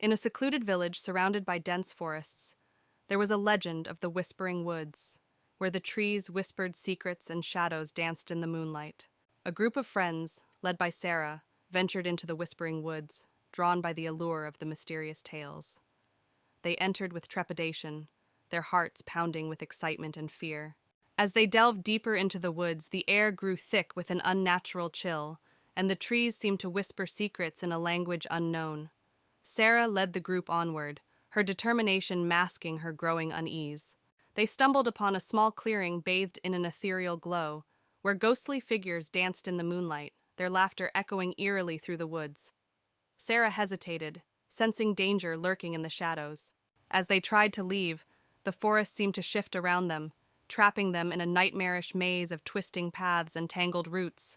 In a secluded village surrounded by dense forests, there was a legend of the Whispering Woods, where the trees whispered secrets and shadows danced in the moonlight. A group of friends, led by Sarah, ventured into the Whispering Woods, drawn by the allure of the mysterious tales. They entered with trepidation, their hearts pounding with excitement and fear. As they delved deeper into the woods, the air grew thick with an unnatural chill, and the trees seemed to whisper secrets in a language unknown. Sarah led the group onward, her determination masking her growing unease. They stumbled upon a small clearing bathed in an ethereal glow, where ghostly figures danced in the moonlight, their laughter echoing eerily through the woods. Sarah hesitated, sensing danger lurking in the shadows. As they tried to leave, the forest seemed to shift around them, trapping them in a nightmarish maze of twisting paths and tangled roots.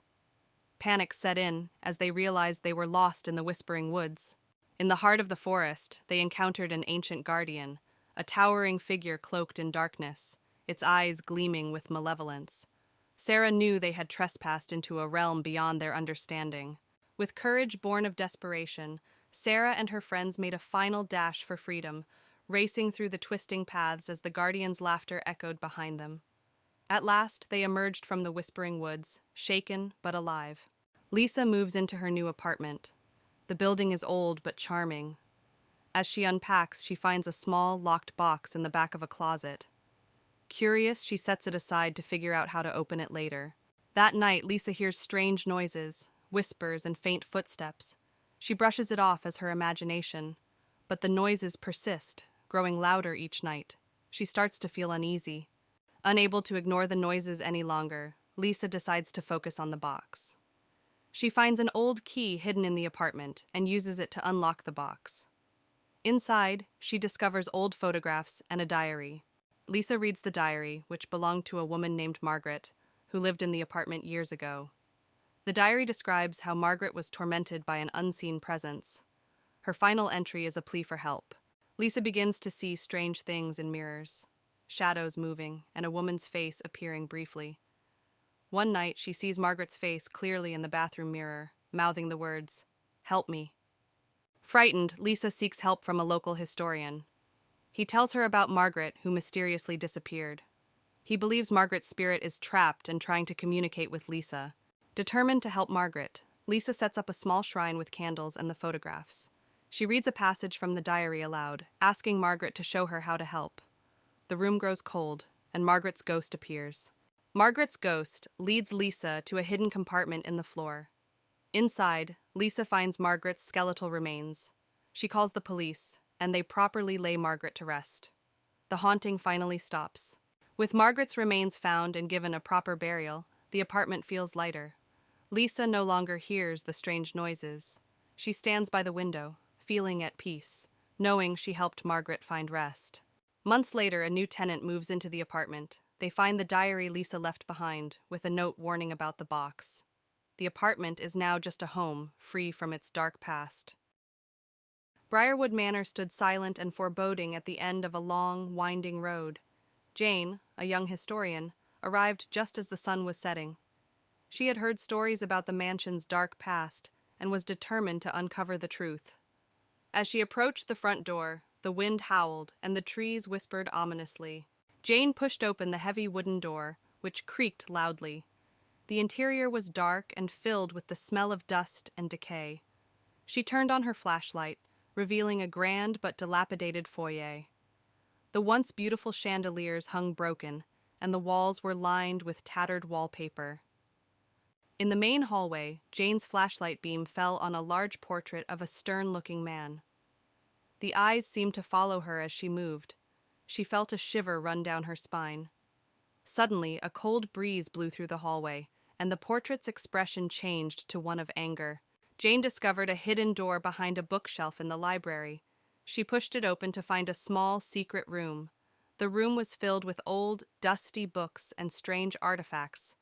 Panic set in as they realized they were lost in the Whispering Woods. In the heart of the forest, they encountered an ancient guardian, a towering figure cloaked in darkness, its eyes gleaming with malevolence. Sarah knew they had trespassed into a realm beyond their understanding. With courage born of desperation, Sarah and her friends made a final dash for freedom, racing through the twisting paths as the guardian's laughter echoed behind them. At last, they emerged from the Whispering Woods, shaken but alive. Lisa moves into her new apartment. The building is old but charming. As she unpacks, she finds a small, locked box in the back of a closet. Curious, she sets it aside to figure out how to open it later. That night, Lisa hears strange noises, whispers, and faint footsteps. She brushes it off as her imagination, but the noises persist, growing louder each night. She starts to feel uneasy. Unable to ignore the noises any longer, Lisa decides to focus on the box. She finds an old key hidden in the apartment and uses it to unlock the box. Inside, she discovers old photographs and a diary. Lisa reads the diary, which belonged to a woman named Margaret, who lived in the apartment years ago. The diary describes how Margaret was tormented by an unseen presence. Her final entry is a plea for help. Lisa begins to see strange things in mirrors, shadows moving, and a woman's face appearing briefly. One night, she sees Margaret's face clearly in the bathroom mirror, mouthing the words, "Help me." Frightened, Lisa seeks help from a local historian. He tells her about Margaret, who mysteriously disappeared. He believes Margaret's spirit is trapped and trying to communicate with Lisa. Determined to help Margaret, Lisa sets up a small shrine with candles and the photographs. She reads a passage from the diary aloud, asking Margaret to show her how to help. The room grows cold, and Margaret's ghost appears. Margaret's ghost leads Lisa to a hidden compartment in the floor. Inside, Lisa finds Margaret's skeletal remains. She calls the police, and they properly lay Margaret to rest. The haunting finally stops. With Margaret's remains found and given a proper burial, the apartment feels lighter. Lisa no longer hears the strange noises. She stands by the window, feeling at peace, knowing she helped Margaret find rest. Months later, a new tenant moves into the apartment. They find the diary Lisa left behind, with a note warning about the box. The apartment is now just a home, free from its dark past. Briarwood Manor stood silent and foreboding at the end of a long, winding road. Jane, a young historian, arrived just as the sun was setting. She had heard stories about the mansion's dark past and was determined to uncover the truth. As she approached the front door, the wind howled and the trees whispered ominously. Jane pushed open the heavy wooden door, which creaked loudly. The interior was dark and filled with the smell of dust and decay. She turned on her flashlight, revealing a grand but dilapidated foyer. The once beautiful chandeliers hung broken, and the walls were lined with tattered wallpaper. In the main hallway, Jane's flashlight beam fell on a large portrait of a stern-looking man. The eyes seemed to follow her as she moved. She felt a shiver run down her spine. Suddenly, a cold breeze blew through the hallway, and the portrait's expression changed to one of anger. Jane discovered a hidden door behind a bookshelf in the library. She pushed it open to find a small, secret room. The room was filled with old, dusty books and strange artifacts.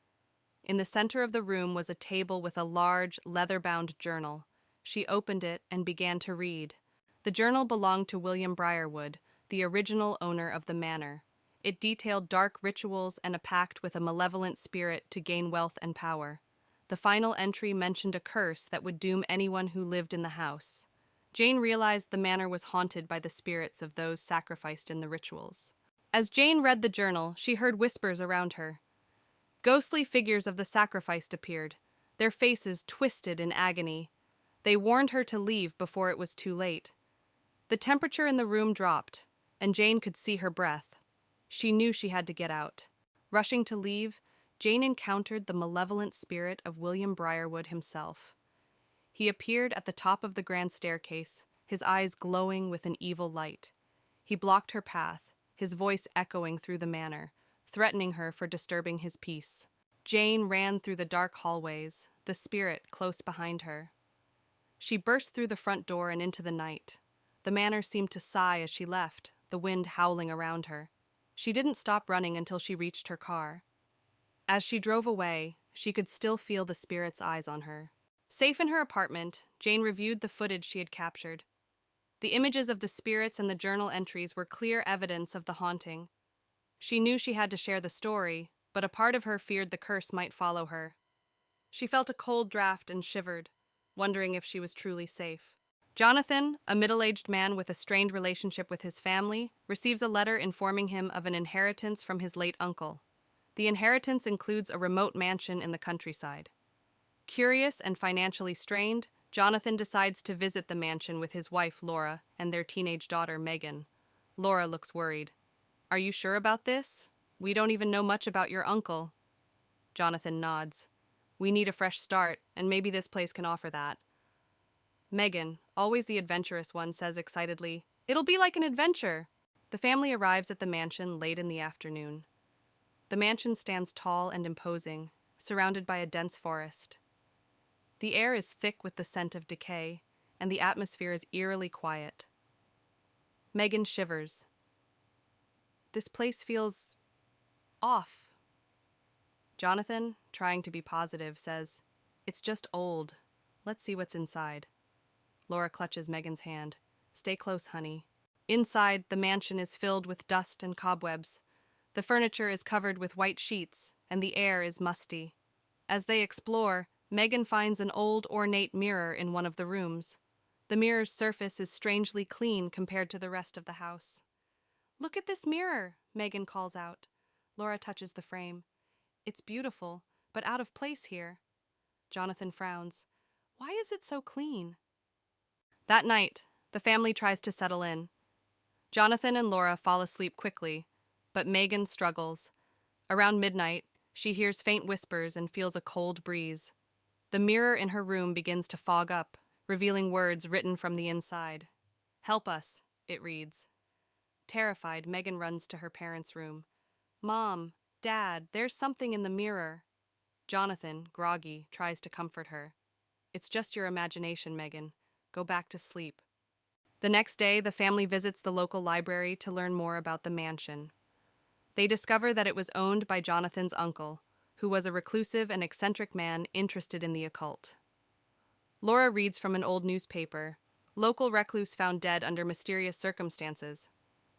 In the center of the room was a table with a large, leather-bound journal. She opened it and began to read. The journal belonged to William Briarwood, the original owner of the manor. It detailed dark rituals and a pact with a malevolent spirit to gain wealth and power. The final entry mentioned a curse that would doom anyone who lived in the house. Jane realized the manor was haunted by the spirits of those sacrificed in the rituals. As Jane read the journal, she heard whispers around her. Ghostly figures of the sacrificed appeared, their faces twisted in agony. They warned her to leave before it was too late. The temperature in the room dropped, and Jane could see her breath. She knew she had to get out. Rushing to leave, Jane encountered the malevolent spirit of William Briarwood himself. He appeared at the top of the grand staircase, his eyes glowing with an evil light. He blocked her path, his voice echoing through the manor, threatening her for disturbing his peace. Jane ran through the dark hallways, the spirit close behind her. She burst through the front door and into the night. The manor seemed to sigh as she left, the wind howling around her. She didn't stop running until she reached her car. As she drove away, she could still feel the spirit's eyes on her. Safe in her apartment, Jane reviewed the footage she had captured. The images of the spirits and the journal entries were clear evidence of the haunting. She knew she had to share the story, but a part of her feared the curse might follow her. She felt a cold draft and shivered, wondering if she was truly safe. Jonathan, a middle-aged man with a strained relationship with his family, receives a letter informing him of an inheritance from his late uncle. The inheritance includes a remote mansion in the countryside. Curious and financially strained, Jonathan decides to visit the mansion with his wife, Laura, and their teenage daughter, Megan. Laura looks worried. "Are you sure about this? We don't even know much about your uncle." Jonathan nods. "We need a fresh start, and maybe this place can offer that." Megan, always the adventurous one, says excitedly, "It'll be like an adventure." The family arrives at the mansion late in the afternoon. The mansion stands tall and imposing, surrounded by a dense forest. The air is thick with the scent of decay, and the atmosphere is eerily quiet. Megan shivers. This place feels off. Jonathan, trying to be positive, says, "It's just old. Let's see what's inside." Laura clutches Megan's hand. "Stay close, honey." Inside, the mansion is filled with dust and cobwebs. The furniture is covered with white sheets, and the air is musty. As they explore, Megan finds an old, ornate mirror in one of the rooms. The mirror's surface is strangely clean compared to the rest of the house. "Look at this mirror," Megan calls out. Laura touches the frame. "It's beautiful, but out of place here." Jonathan frowns. "Why is it so clean?" That night, the family tries to settle in. Jonathan and Laura fall asleep quickly, but Megan struggles. Around midnight, she hears faint whispers and feels a cold breeze. The mirror in her room begins to fog up, revealing words written from the inside. "Help us," it reads. Terrified, Megan runs to her parents' room. "Mom, Dad, there's something in the mirror." Jonathan, groggy, tries to comfort her. "It's just your imagination, Megan. Go back to sleep." The next day, the family visits the local library to learn more about the mansion. They discover that it was owned by Jonathan's uncle, who was a reclusive and eccentric man interested in the occult. Laura reads from an old newspaper. Local recluse found dead under mysterious circumstances.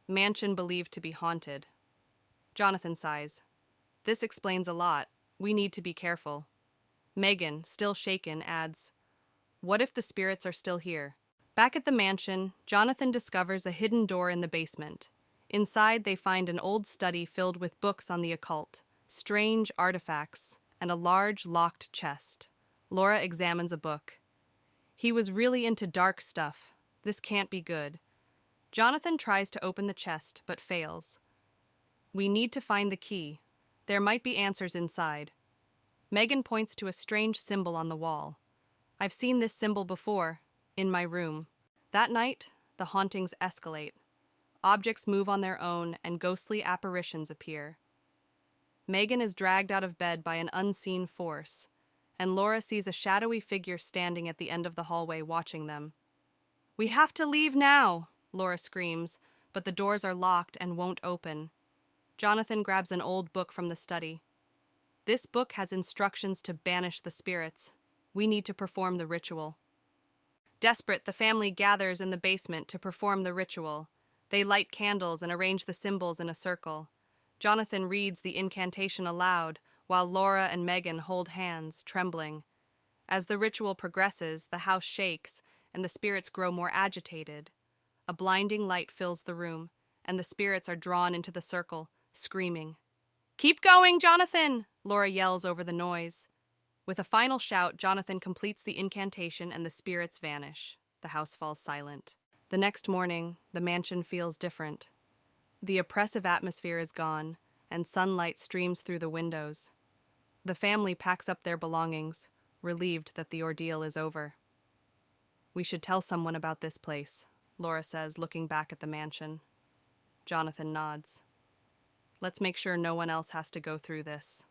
Mansion believed to be haunted. Jonathan sighs. "This explains a lot. We need to be careful." Megan, still shaken, adds, "What if the spirits are still here?" Back at the mansion, Jonathan discovers a hidden door in the basement. Inside, they find an old study filled with books on the occult, strange artifacts, and a large locked chest. Laura examines a book. "He was really into dark stuff. This can't be good." Jonathan tries to open the chest, but fails. "We need to find the key. There might be answers inside." Megan points to a strange symbol on the wall. "I've seen this symbol before, in my room." That night, the hauntings escalate. Objects move on their own, and ghostly apparitions appear. Megan is dragged out of bed by an unseen force, and Laura sees a shadowy figure standing at the end of the hallway watching them. "We have to leave now," Laura screams, but the doors are locked and won't open. Jonathan grabs an old book from the study. "This book has instructions to banish the spirits. We need to perform the ritual." Desperate, the family gathers in the basement to perform the ritual. They light candles and arrange the symbols in a circle. Jonathan reads the incantation aloud, while Laura and Megan hold hands, trembling. As the ritual progresses, the house shakes, and the spirits grow more agitated. A blinding light fills the room, and the spirits are drawn into the circle, screaming. "Keep going, Jonathan!" Laura yells over the noise. With a final shout, Jonathan completes the incantation and the spirits vanish. The house falls silent. The next morning, the mansion feels different. The oppressive atmosphere is gone, and sunlight streams through the windows. The family packs up their belongings, relieved that the ordeal is over. "We should tell someone about this place," Laura says, looking back at the mansion. Jonathan nods. "Let's make sure no one else has to go through this."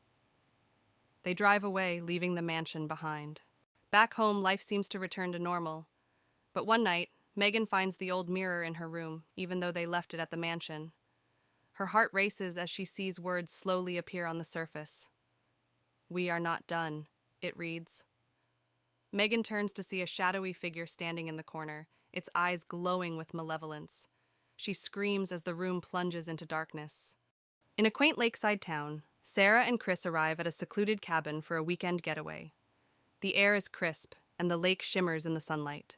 They drive away, leaving the mansion behind. Back home, life seems to return to normal. But one night, Megan finds the old mirror in her room, even though they left it at the mansion. Her heart races as she sees words slowly appear on the surface. "We are not done," it reads. Megan turns to see a shadowy figure standing in the corner, its eyes glowing with malevolence. She screams as the room plunges into darkness. In a quaint lakeside town, Sarah and Chris arrive at a secluded cabin for a weekend getaway. The air is crisp, and the lake shimmers in the sunlight.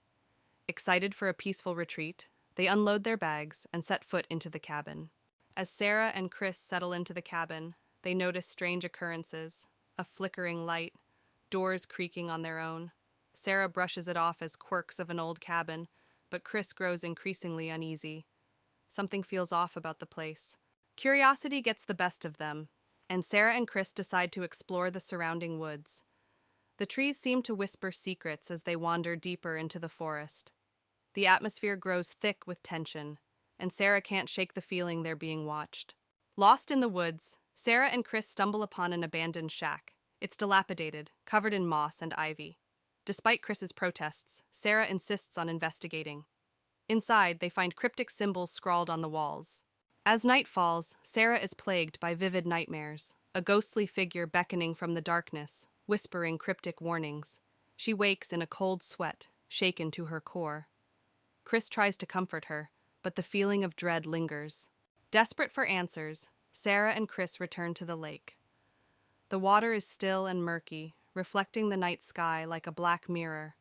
Excited for a peaceful retreat, they unload their bags and set foot into the cabin. As Sarah and Chris settle into the cabin, they notice strange occurrences: a flickering light, doors creaking on their own. Sarah brushes it off as quirks of an old cabin, but Chris grows increasingly uneasy. Something feels off about the place. Curiosity gets the best of them, and Sarah and Chris decide to explore the surrounding woods. The trees seem to whisper secrets as they wander deeper into the forest. The atmosphere grows thick with tension, and Sarah can't shake the feeling they're being watched. Lost in the woods, Sarah and Chris stumble upon an abandoned shack. It's dilapidated, covered in moss and ivy. Despite Chris's protests, Sarah insists on investigating. Inside, they find cryptic symbols scrawled on the walls. As night falls, Sarah is plagued by vivid nightmares, a ghostly figure beckoning from the darkness, whispering cryptic warnings. She wakes in a cold sweat, shaken to her core. Chris tries to comfort her, but the feeling of dread lingers. Desperate for answers, Sarah and Chris return to the lake. The water is still and murky, reflecting the night sky like a black mirror.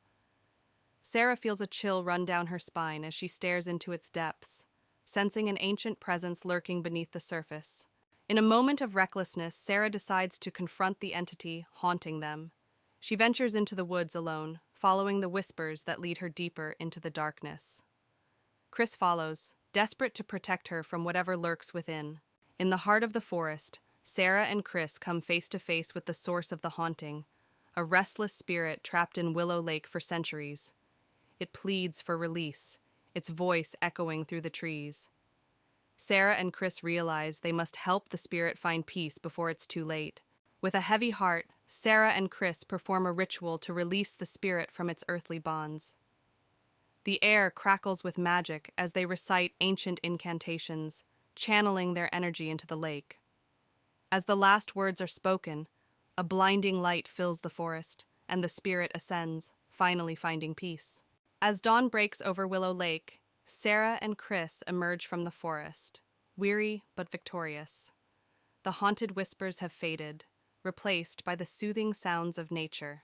Sarah feels a chill run down her spine as she stares into its depths, sensing an ancient presence lurking beneath the surface. In a moment of recklessness, Sarah decides to confront the entity haunting them. She ventures into the woods alone, following the whispers that lead her deeper into the darkness. Chris follows, desperate to protect her from whatever lurks within. In the heart of the forest, Sarah and Chris come face to face with the source of the haunting, a restless spirit trapped in Willow Lake for centuries. It pleads for release, its voice echoing through the trees. Sarah and Chris realize they must help the spirit find peace before it's too late. With a heavy heart, Sarah and Chris perform a ritual to release the spirit from its earthly bonds. The air crackles with magic as they recite ancient incantations, channeling their energy into the lake. As the last words are spoken, a blinding light fills the forest, and the spirit ascends, finally finding peace. As dawn breaks over Willow Lake, Sarah and Chris emerge from the forest, weary but victorious. The haunted whispers have faded, replaced by the soothing sounds of nature.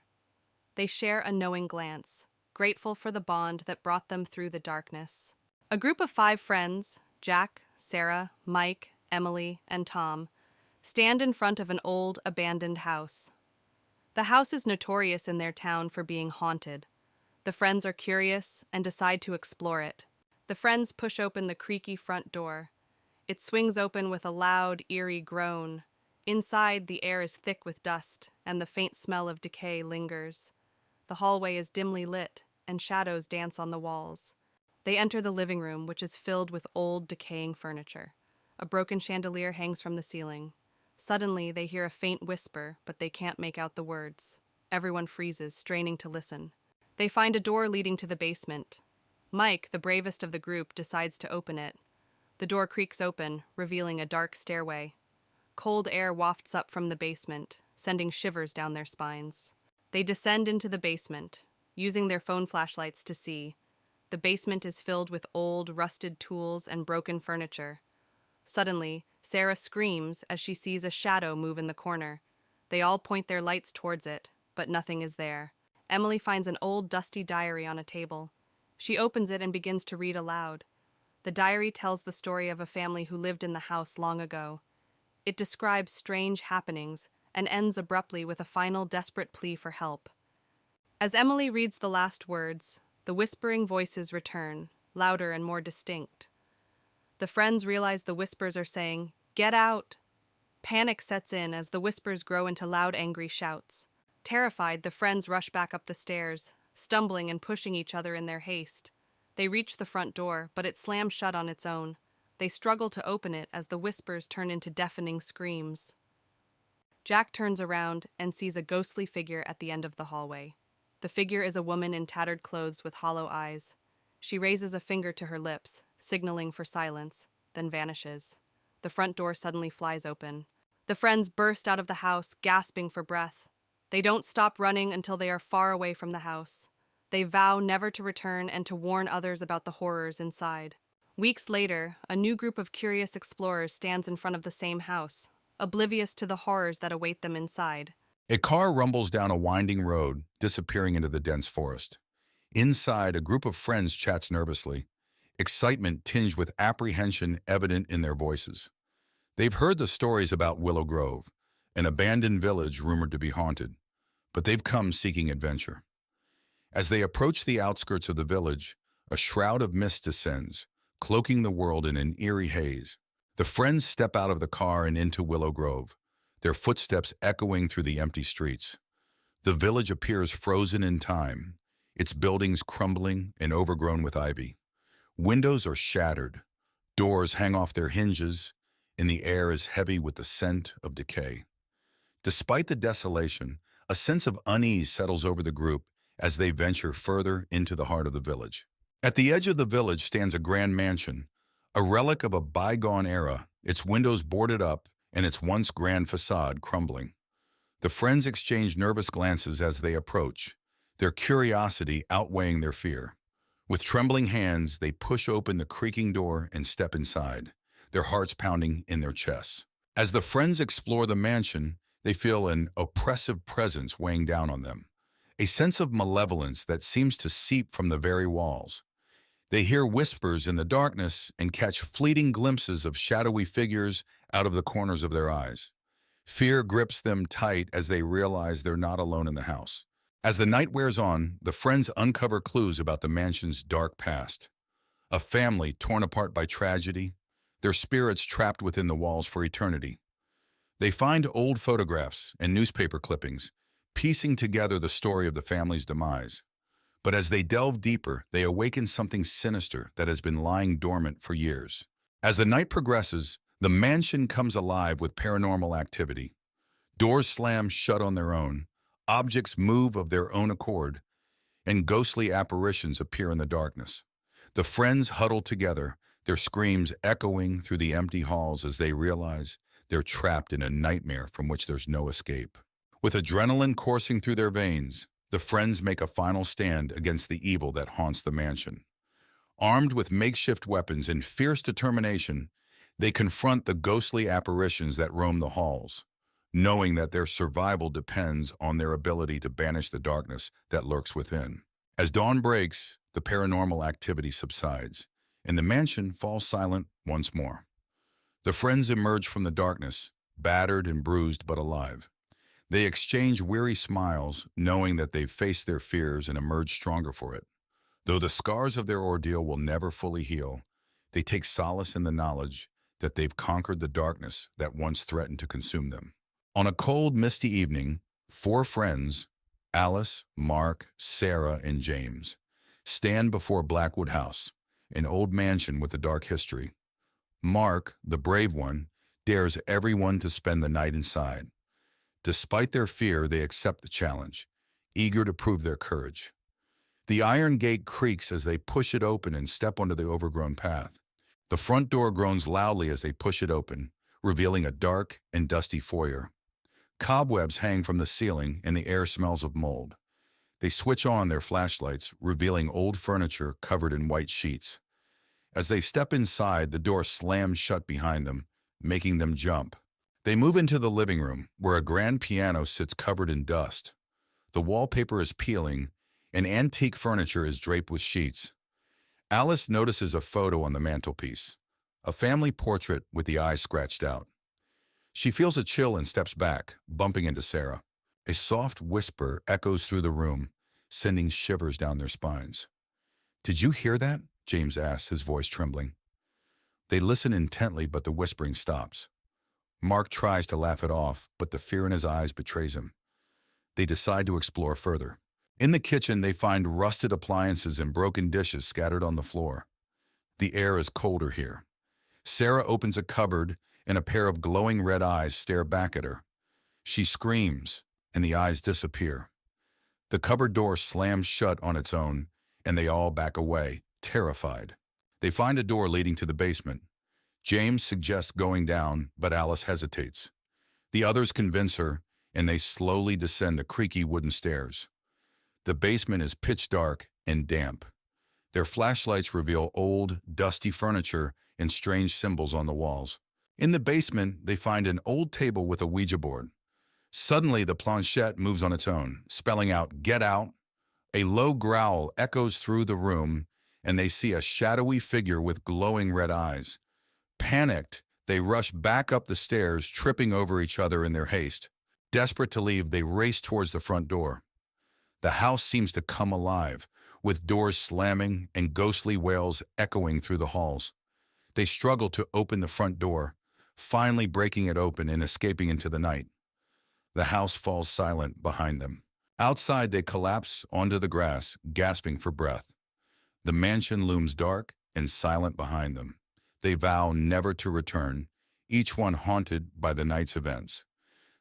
They share a knowing glance, grateful for the bond that brought them through the darkness. A group of 5 friends, Jack, Sarah, Mike, Emily, and Tom, stand in front of an old, abandoned house. The house is notorious in their town for being haunted. The friends are curious and decide to explore it. The friends push open the creaky front door. It swings open with a loud, eerie groan. Inside, the air is thick with dust, and the faint smell of decay lingers. The hallway is dimly lit, and shadows dance on the walls. They enter the living room, which is filled with old, decaying furniture. A broken chandelier hangs from the ceiling. Suddenly, they hear a faint whisper, but they can't make out the words. Everyone freezes, straining to listen. They find a door leading to the basement. Mike, the bravest of the group, decides to open it. The door creaks open, revealing a dark stairway. Cold air wafts up from the basement, sending shivers down their spines. They descend into the basement, using their phone flashlights to see. The basement is filled with old, rusted tools and broken furniture. Suddenly, Sarah screams as she sees a shadow move in the corner. They all point their lights towards it, but nothing is there. Emily finds an old, dusty diary on a table. She opens it and begins to read aloud. The diary tells the story of a family who lived in the house long ago. It describes strange happenings and ends abruptly with a final desperate plea for help. As Emily reads the last words, the whispering voices return, louder and more distinct. The friends realize the whispers are saying, "Get out!" Panic sets in as the whispers grow into loud, angry shouts. Terrified, the friends rush back up the stairs, stumbling and pushing each other in their haste. They reach the front door, but it slams shut on its own. They struggle to open it as the whispers turn into deafening screams. Jack turns around and sees a ghostly figure at the end of the hallway. The figure is a woman in tattered clothes with hollow eyes. She raises a finger to her lips, signaling for silence, then vanishes. The front door suddenly flies open. The friends burst out of the house, gasping for breath. They don't stop running until they are far away from the house. They vow never to return and to warn others about the horrors inside. Weeks later, a new group of curious explorers stands in front of the same house, oblivious to the horrors that await them inside. A car rumbles down a winding road, disappearing into the dense forest. Inside, a group of friends chats nervously, excitement tinged with apprehension evident in their voices. They've heard the stories about Willow Grove, an abandoned village rumored to be haunted, but they've come seeking adventure. As they approach the outskirts of the village, a shroud of mist descends, cloaking the world in an eerie haze. The friends step out of the car and into Willow Grove, their footsteps echoing through the empty streets. The village appears frozen in time, its buildings crumbling and overgrown with ivy. Windows are shattered, doors hang off their hinges, and the air is heavy with the scent of decay. Despite the desolation, a sense of unease settles over the group as they venture further into the heart of the village. At the edge of the village stands a grand mansion, a relic of a bygone era, its windows boarded up and its once grand facade crumbling. The friends exchange nervous glances as they approach, their curiosity outweighing their fear. With trembling hands, they push open the creaking door and step inside, their hearts pounding in their chests. As the friends explore the mansion, they feel an oppressive presence weighing down on them, a sense of malevolence that seems to seep from the very walls. They hear whispers in the darkness and catch fleeting glimpses of shadowy figures out of the corners of their eyes. Fear grips them tight as they realize they're not alone in the house. As the night wears on, the friends uncover clues about the mansion's dark past. A family torn apart by tragedy, their spirits trapped within the walls for eternity. They find old photographs and newspaper clippings, piecing together the story of the family's demise. But as they delve deeper, they awaken something sinister that has been lying dormant for years. As the night progresses, the mansion comes alive with paranormal activity. Doors slam shut on their own, objects move of their own accord, and ghostly apparitions appear in the darkness. The friends huddle together, their screams echoing through the empty halls as they realize they're trapped in a nightmare from which there's no escape. With adrenaline coursing through their veins, the friends make a final stand against the evil that haunts the mansion. Armed with makeshift weapons and fierce determination, they confront the ghostly apparitions that roam the halls, knowing that their survival depends on their ability to banish the darkness that lurks within. As dawn breaks, the paranormal activity subsides, and the mansion falls silent once more. The friends emerge from the darkness, battered and bruised but alive. They exchange weary smiles, knowing that they've faced their fears and emerged stronger for it. Though the scars of their ordeal will never fully heal, they take solace in the knowledge that they've conquered the darkness that once threatened to consume them. On a cold, misty evening, 4 friends, Alice, Mark, Sarah, and James, stand before Blackwood House, an old mansion with a dark history. Mark, the brave one, dares everyone to spend the night inside. Despite their fear, they accept the challenge, eager to prove their courage. The iron gate creaks as they push it open and step onto the overgrown path. The front door groans loudly as they push it open, revealing a dark and dusty foyer. Cobwebs hang from the ceiling and the air smells of mold. They switch on their flashlights, revealing old furniture covered in white sheets. As they step inside, the door slams shut behind them, making them jump. They move into the living room, where a grand piano sits covered in dust. The wallpaper is peeling, and antique furniture is draped with sheets. Alice notices a photo on the mantelpiece, a family portrait with the eyes scratched out. She feels a chill and steps back, bumping into Sarah. A soft whisper echoes through the room, sending shivers down their spines. "Did you hear that?" James asks, his voice trembling. They listen intently, but the whispering stops. Mark tries to laugh it off, but the fear in his eyes betrays him. They decide to explore further. In the kitchen, they find rusted appliances and broken dishes scattered on the floor. The air is colder here. Sarah opens a cupboard, and a pair of glowing red eyes stare back at her. She screams, and the eyes disappear. The cupboard door slams shut on its own, and they all back away, terrified. They find a door leading to the basement. James suggests going down, but Alice hesitates. The others convince her, and they slowly descend the creaky wooden stairs. The basement is pitch dark and damp. Their flashlights reveal old, dusty furniture and strange symbols on the walls. In the basement, they find an old table with a Ouija board. Suddenly, the planchette moves on its own, spelling out, "Get out." A low growl echoes through the room, and they see a shadowy figure with glowing red eyes. Panicked, they rush back up the stairs, tripping over each other in their haste. Desperate to leave, they race towards the front door. The house seems to come alive, with doors slamming and ghostly wails echoing through the halls. They struggle to open the front door, finally breaking it open and escaping into the night. The house falls silent behind them. Outside, they collapse onto the grass, gasping for breath. The mansion looms dark and silent behind them. They vow never to return, each one haunted by the night's events.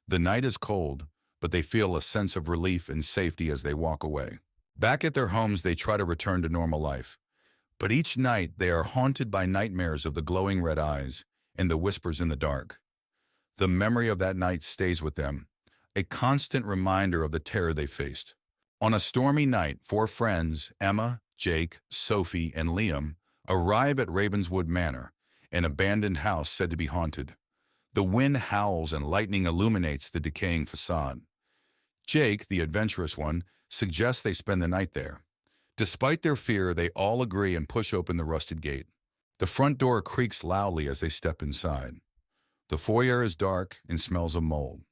The night is cold, but they feel a sense of relief and safety as they walk away. Back at their homes, they try to return to normal life. But each night, they are haunted by nightmares of the glowing red eyes and the whispers in the dark. The memory of that night stays with them, a constant reminder of the terror they faced. On a stormy night, 4 friends, Emma, Jake, Sophie, and Liam, arrive at Ravenswood Manor, an abandoned house said to be haunted. The wind howls and lightning illuminates the decaying facade. Jake, the adventurous one, suggests they spend the night there. Despite their fear, they all agree and push open the rusted gate. The front door creaks loudly as they step inside. The foyer is dark and smells of mold.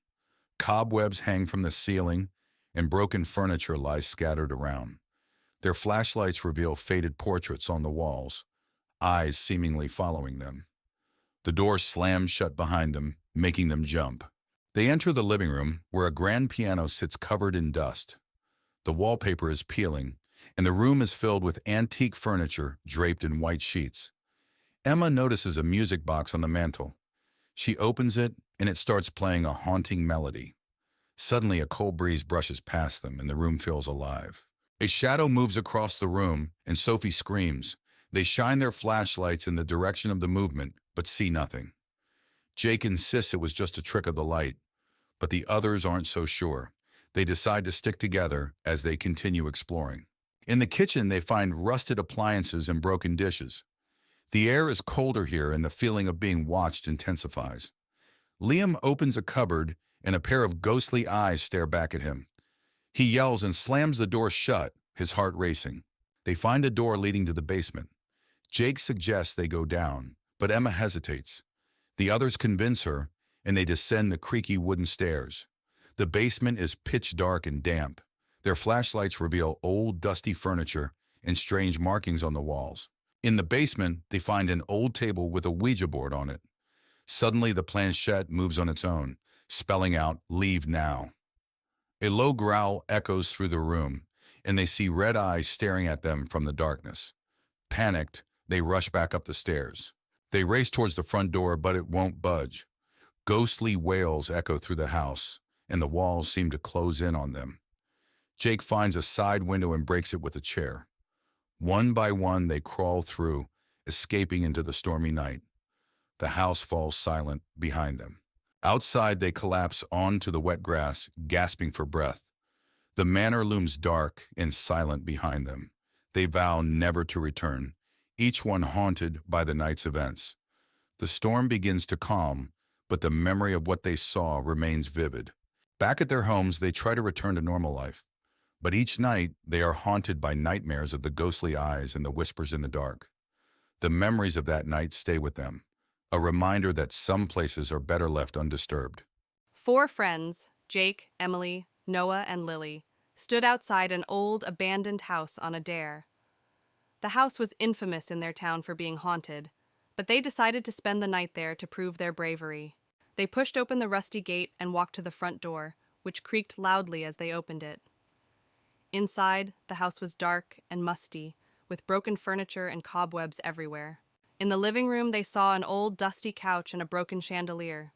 Cobwebs hang from the ceiling, and broken furniture lies scattered around. Their flashlights reveal faded portraits on the walls, eyes seemingly following them. The door slams shut behind them, making them jump. They enter the living room, where a grand piano sits covered in dust. The wallpaper is peeling, and the room is filled with antique furniture draped in white sheets. Emma notices a music box on the mantel. She opens it, and it starts playing a haunting melody. Suddenly, a cold breeze brushes past them, and the room feels alive. A shadow moves across the room, and Sophie screams. They shine their flashlights in the direction of the movement, but see nothing. Jake insists it was just a trick of the light, but the others aren't so sure. They decide to stick together as they continue exploring. In the kitchen, they find rusted appliances and broken dishes. The air is colder here, and the feeling of being watched intensifies. Liam opens a cupboard, and a pair of ghostly eyes stare back at him. He yells and slams the door shut, his heart racing. They find a door leading to the basement. Jake suggests they go down, but Emma hesitates. The others convince her, and they descend the creaky wooden stairs. The basement is pitch dark and damp. Their flashlights reveal old, dusty furniture and strange markings on the walls. In the basement, they find an old table with a Ouija board on it. Suddenly, the planchette moves on its own, spelling out, "Leave now." A low growl echoes through the room, and they see red eyes staring at them from the darkness. Panicked, they rush back up the stairs. They race towards the front door, but it won't budge. Ghostly wails echo through the house, and the walls seem to close in on them. Jake finds a side window and breaks it with a chair. One by one, they crawl through, escaping into the stormy night. The house falls silent behind them. Outside, they collapse onto the wet grass, gasping for breath. The manor looms dark and silent behind them. They vow never to return, each one haunted by the night's events. The storm begins to calm, but the memory of what they saw remains vivid. Back at their homes, they try to return to normal life. But each night, they are haunted by nightmares of the ghostly eyes and the whispers in the dark. The memories of that night stay with them, a reminder that some places are better left undisturbed. Four friends, Jake, Emily, Noah, and Lily, stood outside an old, abandoned house on a dare. The house was infamous in their town for being haunted, but they decided to spend the night there to prove their bravery. They pushed open the rusty gate and walked to the front door, which creaked loudly as they opened it. Inside, the house was dark and musty, with broken furniture and cobwebs everywhere. In the living room, they saw an old, dusty couch and a broken chandelier.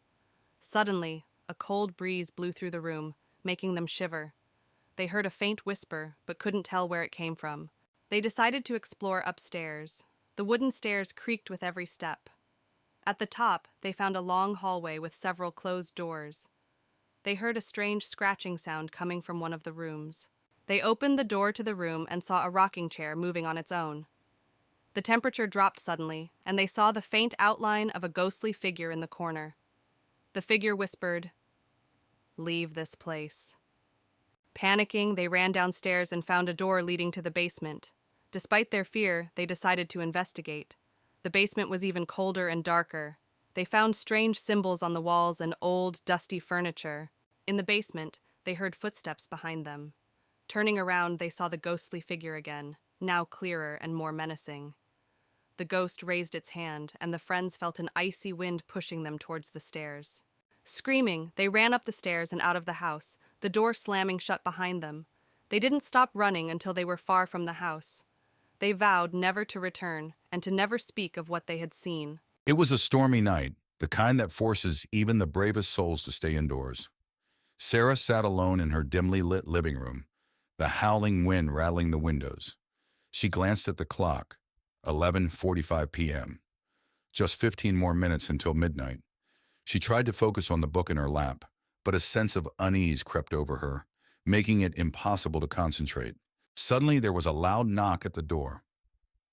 Suddenly, a cold breeze blew through the room, making them shiver. They heard a faint whisper, but couldn't tell where it came from. They decided to explore upstairs. The wooden stairs creaked with every step. At the top, they found a long hallway with several closed doors. They heard a strange scratching sound coming from one of the rooms. They opened the door to the room and saw a rocking chair moving on its own. The temperature dropped suddenly, and they saw the faint outline of a ghostly figure in the corner. The figure whispered, "Leave this place." Panicking, they ran downstairs and found a door leading to the basement. Despite their fear, they decided to investigate. The basement was even colder and darker. They found strange symbols on the walls and old, dusty furniture. In the basement, they heard footsteps behind them. Turning around, they saw the ghostly figure again, now clearer and more menacing. The ghost raised its hand, and the friends felt an icy wind pushing them towards the stairs. Screaming, they ran up the stairs and out of the house, the door slamming shut behind them. They didn't stop running until they were far from the house. They vowed never to return, and to never speak of what they had seen. It was a stormy night, the kind that forces even the bravest souls to stay indoors. Sarah sat alone in her dimly lit living room, the howling wind rattling the windows. She glanced at the clock, 11:45 p.m. Just 15 more minutes until midnight. She tried to focus on the book in her lap, but a sense of unease crept over her, making it impossible to concentrate. Suddenly, there was a loud knock at the door.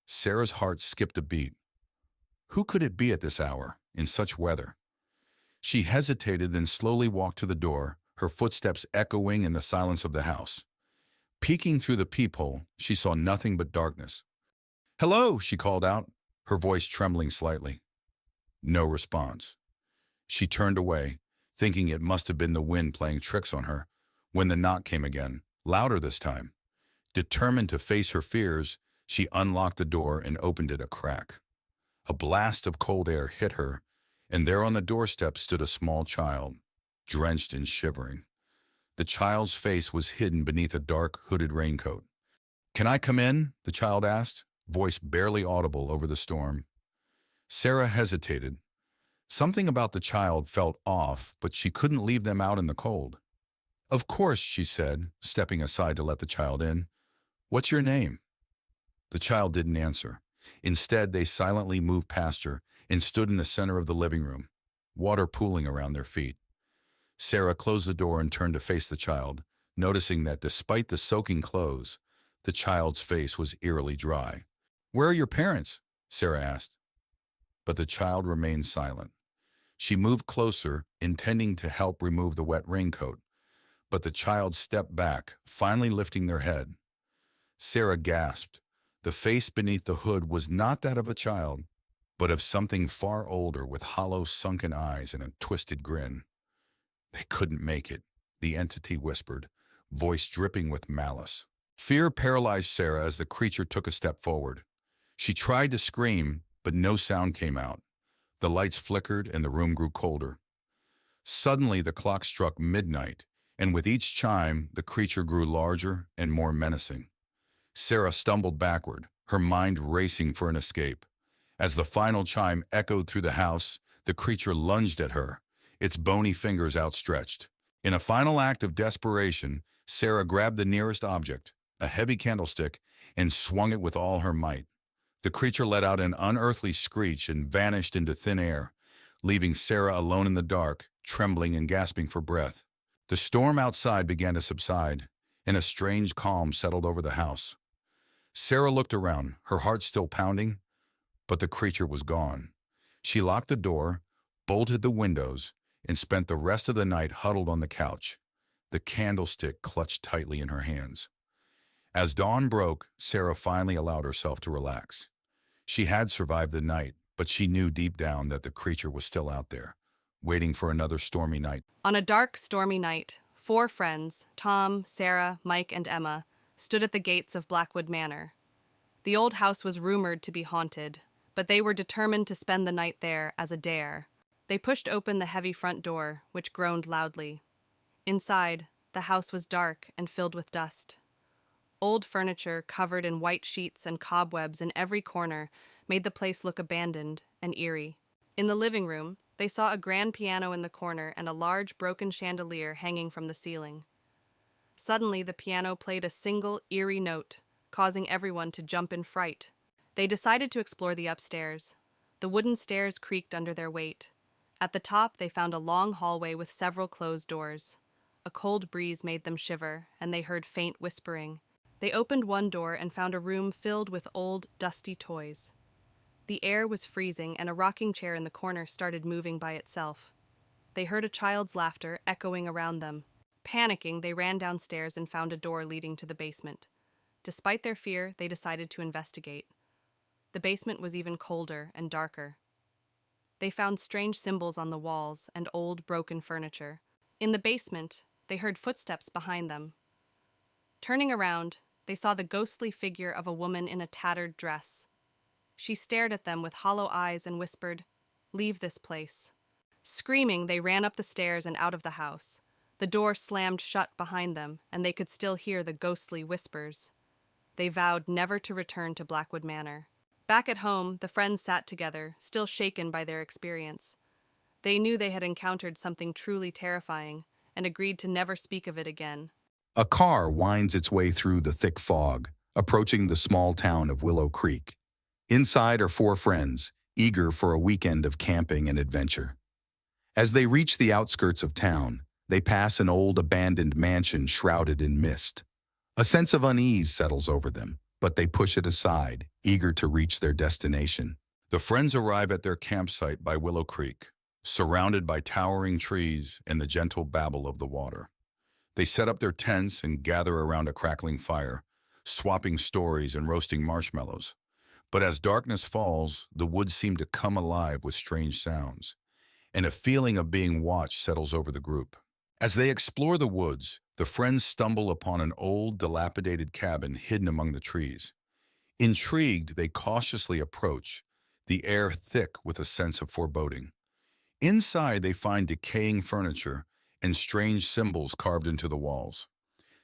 Sarah's heart skipped a beat. Who could it be at this hour, in such weather? She hesitated, then slowly walked to the door, her footsteps echoing in the silence of the house. Peeking through the peephole, she saw nothing but darkness. "Hello," she called out, her voice trembling slightly. No response. She turned away, thinking it must have been the wind playing tricks on her, when the knock came again, louder this time. Determined to face her fears, she unlocked the door and opened it a crack. A blast of cold air hit her, and there on the doorstep stood a small child, drenched and shivering. The child's face was hidden beneath a dark, hooded raincoat. "Can I come in?" the child asked, voice barely audible over the storm. Sarah hesitated. Something about the child felt off, but she couldn't leave them out in the cold. "Of course," she said, stepping aside to let the child in. "What's your name?" The child didn't answer. Instead, they silently moved past her and stood in the center of the living room, water pooling around their feet. Sarah closed the door and turned to face the child, noticing that despite the soaking clothes, the child's face was eerily dry. "Where are your parents?" Sarah asked. But the child remained silent. She moved closer, intending to help remove the wet raincoat, but the child stepped back, finally lifting their head. Sarah gasped. The face beneath the hood was not that of a child, but of something far older with hollow, sunken eyes and a twisted grin. "They couldn't make it," the entity whispered, voice dripping with malice. Fear paralyzed Sarah as the creature took a step forward. She tried to scream, but no sound came out. The lights flickered and the room grew colder. Suddenly, the clock struck midnight, and with each chime, the creature grew larger and more menacing. Sarah stumbled backward, her mind racing for an escape. As the final chime echoed through the house, the creature lunged at her, its bony fingers outstretched. In a final act of desperation, Sarah grabbed the nearest object, a heavy candlestick, and swung it with all her might. The creature let out an unearthly screech and vanished into thin air, leaving Sarah alone in the dark, trembling and gasping for breath. The storm outside began to subside, and a strange calm settled over the house. Sarah looked around, her heart still pounding, but the creature was gone. She locked the door, bolted the windows, and spent the rest of the night huddled on the couch, the candlestick clutched tightly in her hands. As dawn broke, Sarah finally allowed herself to relax. She had survived the night, but she knew deep down that the creature was still out there, waiting for another stormy night. On a dark, stormy night, four friends, Tom, Sarah, Mike, and Emma, stood at the gates of Blackwood Manor. The old house was rumored to be haunted, but they were determined to spend the night there as a dare. They pushed open the heavy front door, which groaned loudly. Inside, the house was dark and filled with dust. Old furniture covered in white sheets and cobwebs in every corner made the place look abandoned and eerie. In the living room, they saw a grand piano in the corner and a large broken chandelier hanging from the ceiling. Suddenly, the piano played a single, eerie note, causing everyone to jump in fright. They decided to explore the upstairs. The wooden stairs creaked under their weight. At the top, they found a long hallway with several closed doors. A cold breeze made them shiver, and they heard faint whispering. They opened one door and found a room filled with old, dusty toys. The air was freezing, and a rocking chair in the corner started moving by itself. They heard a child's laughter echoing around them. Panicking, they ran downstairs and found a door leading to the basement. Despite their fear, they decided to investigate. The basement was even colder and darker. They found strange symbols on the walls and old, broken furniture. In the basement, they heard footsteps behind them. Turning around, they saw the ghostly figure of a woman in a tattered dress. She stared at them with hollow eyes and whispered, "Leave this place." Screaming, they ran up the stairs and out of the house. The door slammed shut behind them, and they could still hear the ghostly whispers. They vowed never to return to Blackwood Manor. Back at home, the friends sat together, still shaken by their experience. They knew they had encountered something truly terrifying, and agreed to never speak of it again. A car winds its way through the thick fog, approaching the small town of Willow Creek. Inside are four friends, eager for a weekend of camping and adventure. As they reach the outskirts of town, they pass an old abandoned mansion shrouded in mist. A sense of unease settles over them, but they push it aside, eager to reach their destination. The friends arrive at their campsite by Willow Creek, surrounded by towering trees and the gentle babble of the water. They set up their tents and gather around a crackling fire, swapping stories and roasting marshmallows. But as darkness falls, the woods seem to come alive with strange sounds, and a feeling of being watched settles over the group. As they explore the woods, the friends stumble upon an old, dilapidated cabin hidden among the trees. Intrigued, they cautiously approach, the air thick with a sense of foreboding. Inside, they find decaying furniture and strange symbols carved into the walls.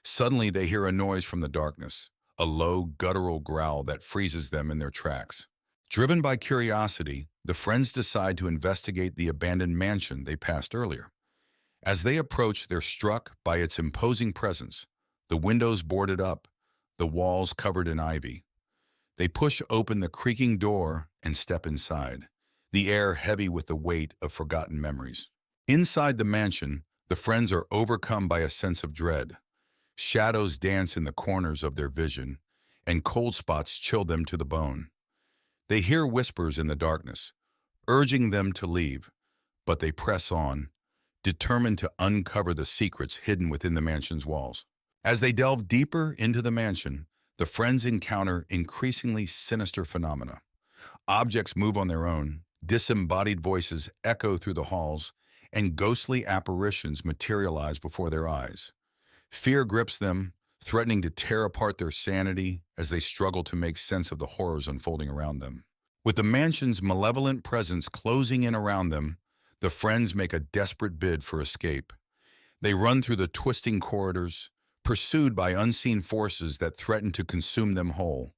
Suddenly, they hear a noise from the darkness, a low, guttural growl that freezes them in their tracks. Driven by curiosity, the friends decide to investigate the abandoned mansion they passed earlier. As they approach, they're struck by its imposing presence, the windows boarded up, the walls covered in ivy. They push open the creaking door and step inside, the air heavy with the weight of forgotten memories. Inside the mansion, the friends are overcome by a sense of dread. Shadows dance in the corners of their vision, and cold spots chill them to the bone. They hear whispers in the darkness, urging them to leave, but they press on, determined to uncover the secrets hidden within the mansion's walls. As they delve deeper into the mansion, the friends encounter increasingly sinister phenomena. Objects move on their own, disembodied voices echo through the halls, and ghostly apparitions materialize before their eyes. Fear grips them, threatening to tear apart their sanity as they struggle to make sense of the horrors unfolding around them. With the mansion's malevolent presence closing in around them, the friends make a desperate bid for escape. They run through the twisting corridors, pursued by unseen forces that threaten to consume them whole.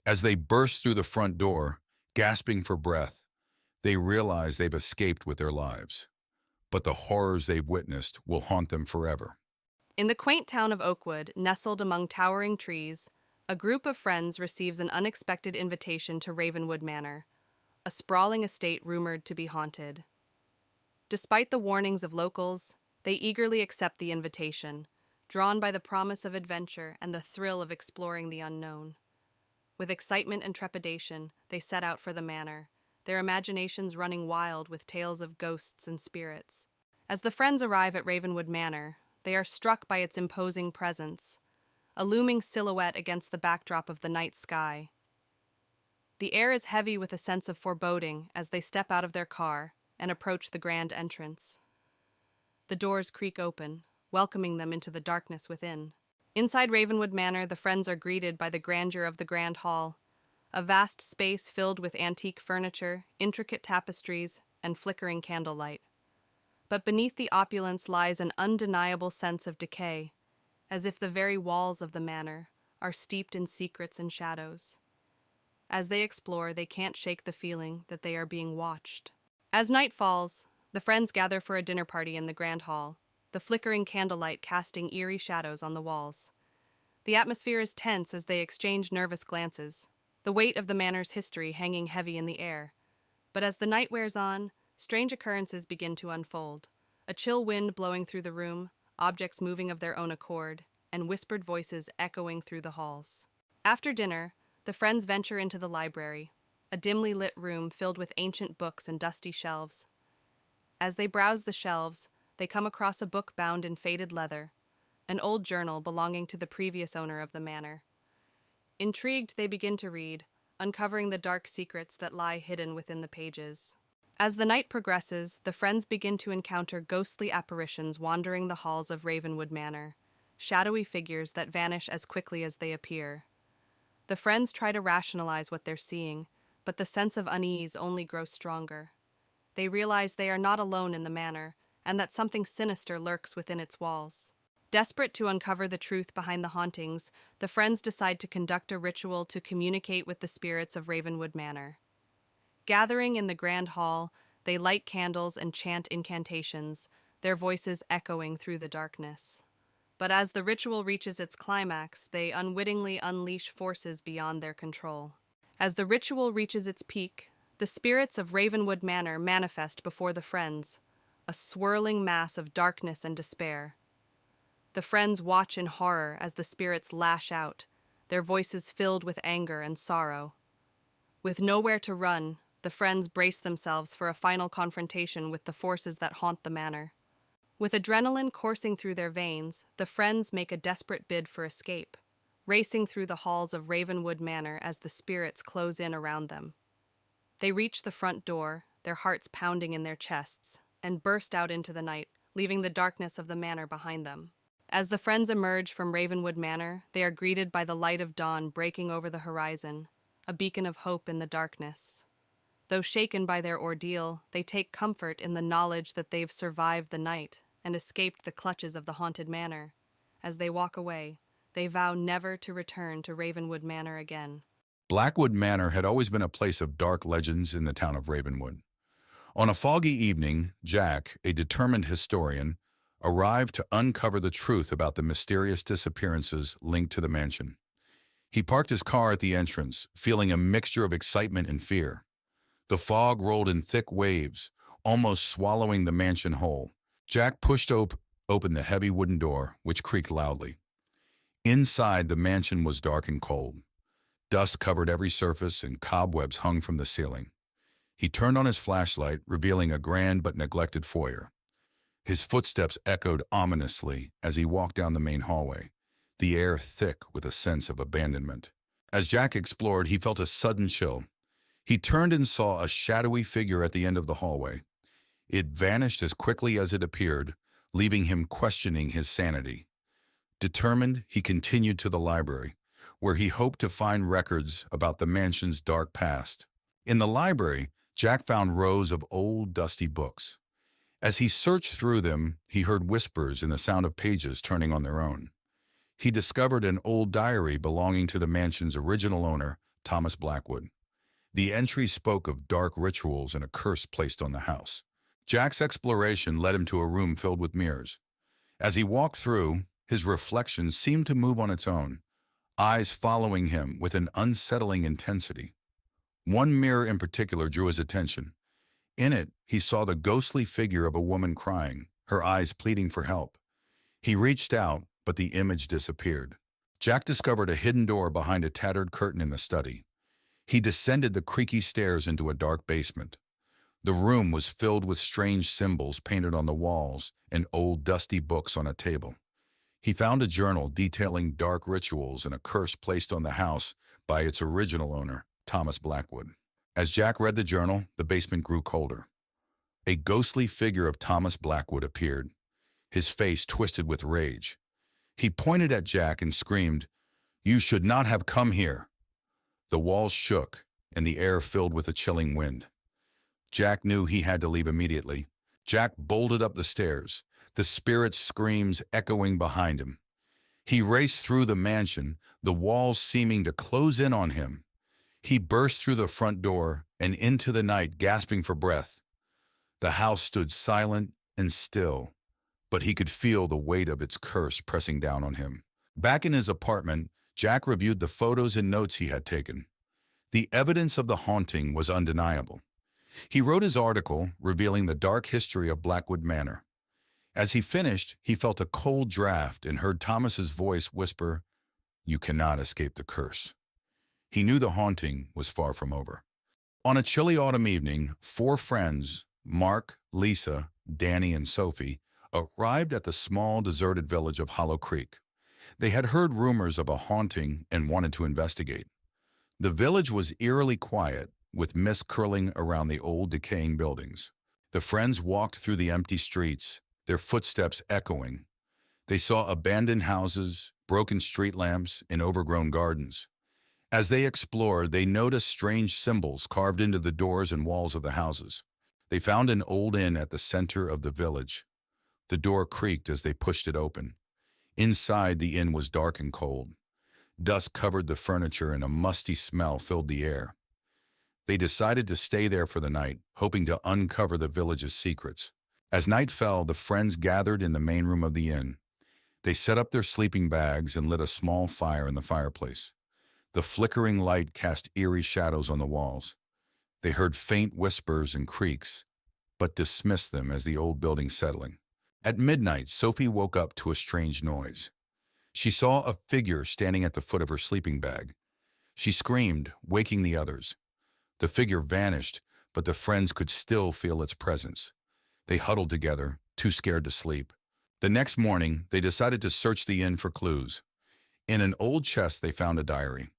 As they burst through the front door, gasping for breath, they realize they've escaped with their lives. But the horrors they've witnessed will haunt them forever. In the quaint town of Oakwood, nestled among towering trees, a group of friends receives an unexpected invitation to Ravenwood Manor, a sprawling estate rumored to be haunted. Despite the warnings of locals, they eagerly accept the invitation, drawn by the promise of adventure and the thrill of exploring the unknown. With excitement and trepidation, they set out for the manor, their imaginations running wild with tales of ghosts and spirits. As the friends arrive at Ravenwood Manor, they are struck by its imposing presence. a looming silhouette against the backdrop of the night sky. The air is heavy with a sense of foreboding as they step out of their car and approach the grand entrance. The doors creak open, welcoming them into the darkness within. Inside Ravenwood Manor, the friends are greeted by the grandeur of the Grand Hall, a vast space filled with antique furniture, intricate tapestries, and flickering candlelight. But beneath the opulence lies an undeniable sense of decay, as if the very walls of the manor are steeped in secrets and shadows. As they explore, they can't shake the feeling that they are being watched. As night falls, the friends gather for a dinner party in the Grand Hall, the flickering candlelight casting eerie shadows on the walls. The atmosphere is tense as they exchange nervous glances, the weight of the manor's history hanging heavy in the air. But as the night wears on, strange occurrences begin to unfold. A chill wind blowing through the room, objects moving of their own accord, and whispered voices echoing through the halls. After dinner, the friends venture into the library, a dimly lit room filled with ancient books and dusty shelves. As they browse the shelves, they come across a book bound in faded leather, an old journal belonging to the previous owner of the manor. Intrigued, they begin to read, uncovering the dark secrets that lie hidden within the pages. As the night progresses, the friends begin to encounter ghostly apparitions wandering the halls of Ravenwood Manor, shadowy figures that vanish as quickly as they appear. The friends try to rationalize what they're seeing, but the sense of unease only grows stronger. They realize they are not alone in the manor, and that something sinister lurks within its walls. Desperate to uncover the truth behind the hauntings, the friends decide to conduct a ritual to communicate with the spirits of Ravenwood Manor. Gathering in the grand hall, they light candles and chant incantations, their voices echoing through the darkness. But as the ritual reaches its climax, they unwittingly unleash forces beyond their control. As the ritual reaches its peak, the spirits of Ravenwood Manor manifest before the friends, a swirling mass of darkness and despair. The friends watch in horror as the spirits lash out, their voices filled with anger and sorrow. With nowhere to run, the friends brace themselves for a final confrontation with the forces that haunt the manor. With adrenaline coursing through their veins, the friends make a desperate bid for escape, racing through the halls of Ravenwood Manor as the spirits close in around them. They reach the front door, their hearts pounding in their chests, and burst out into the night, leaving the darkness of the manor behind them. As the friends emerge from Ravenwood Manor, they are greeted by the light of dawn breaking over the horizon, a beacon of hope in the darkness. Though shaken by their ordeal, they take comfort in the knowledge that they've survived the night and escaped the clutches of the haunted manor. As they walk away, they vow never to return to Ravenwood Manor again. Blackwood Manor had always been a place of dark legends in the town of Ravenwood. On a foggy evening, Jack, a determined historian, arrived to uncover the truth about the mysterious disappearances linked to the mansion. He parked his car at the entrance, feeling a mixture of excitement and fear. The fog rolled in thick waves, almost swallowing the mansion whole. Jack pushed open the heavy wooden door, which creaked loudly. Inside, the mansion was dark and cold. Dust covered every surface and cobwebs hung from the ceiling. He turned on his flashlight, revealing a grand but neglected foyer. His footsteps echoed ominously as he walked down the main hallway, the air thick with a sense of abandonment. As Jack explored, he felt a sudden chill. He turned and saw a shadowy figure at the end of the hallway. It vanished as quickly as it appeared, leaving him questioning his sanity. Determined, he continued to the library, where he hoped to find records about the mansion's dark past. In the library, Jack found rows of old, dusty books. As he searched through them, he heard whispers and the sound of pages turning on their own. He discovered an old diary belonging to the mansion's original owner, Thomas Blackwood. The entry spoke of dark rituals and a curse placed on the house. Jack's exploration led him to a room filled with mirrors. As he walked through, his reflection seemed to move on its own, eyes following him with an unsettling intensity. One mirror in particular drew his attention. In it, he saw the ghostly figure of a woman crying, her eyes pleading for help. He reached out, but the image disappeared. Jack discovered a hidden door behind a tattered curtain in the study. He descended the creaky stairs into a dark basement. The room was filled with strange symbols painted on the walls and old dusty books on a table. He found a journal detailing dark rituals and a curse placed on the house by its original owner, Thomas Blackwood. As Jack read the journal, the basement grew colder. A ghostly figure of Thomas Blackwood appeared, his face twisted with rage. He pointed at Jack and screamed, "You should not have come here." The walls shook, and the air filled with a chilling wind. Jack knew he had to leave immediately. Jack bolted up the stairs, the spirit's screams echoing behind him. He raced through the mansion, the walls seeming to close in on him. He burst through the front door and into the night, gasping for breath. The house stood silent and still, but he could feel the weight of its curse pressing down on him. Back in his apartment, Jack reviewed the photos and notes he had taken. The evidence of the haunting was undeniable. He wrote his article revealing the dark history of Blackwood Manor. As he finished, he felt a cold draft and heard Thomas's voice whisper, "You cannot escape the curse." He knew the haunting was far from over. On a chilly autumn evening, 4 friends, Mark, Lisa, Danny, and Sophie, arrived at the small, deserted village of Hollow Creek. They had heard rumors of a haunting and wanted to investigate. The village was eerily quiet, with mist curling around the old, decaying buildings. The friends walked through the empty streets, their footsteps echoing. They saw abandoned houses, broken street lamps, and overgrown gardens. As they explored, they noticed strange symbols carved into the doors and walls of the houses. They found an old inn at the center of the village. The door creaked as they pushed it open. Inside, the inn was dark and cold. Dust covered the furniture and a musty smell filled the air. They decided to stay there for the night, hoping to uncover the village's secrets. As night fell, the friends gathered in the main room of the inn. They set up their sleeping bags and lit a small fire in the fireplace. The flickering light cast eerie shadows on the walls. They heard faint whispers and creaks, but dismissed them as the old building settling. At midnight, Sophie woke up to a strange noise. She saw a figure standing at the foot of her sleeping bag. She screamed, waking the others. The figure vanished, but the friends could still feel its presence. They huddled together, too scared to sleep. The next morning, they decided to search the inn for clues. In an old chest, they found a diary.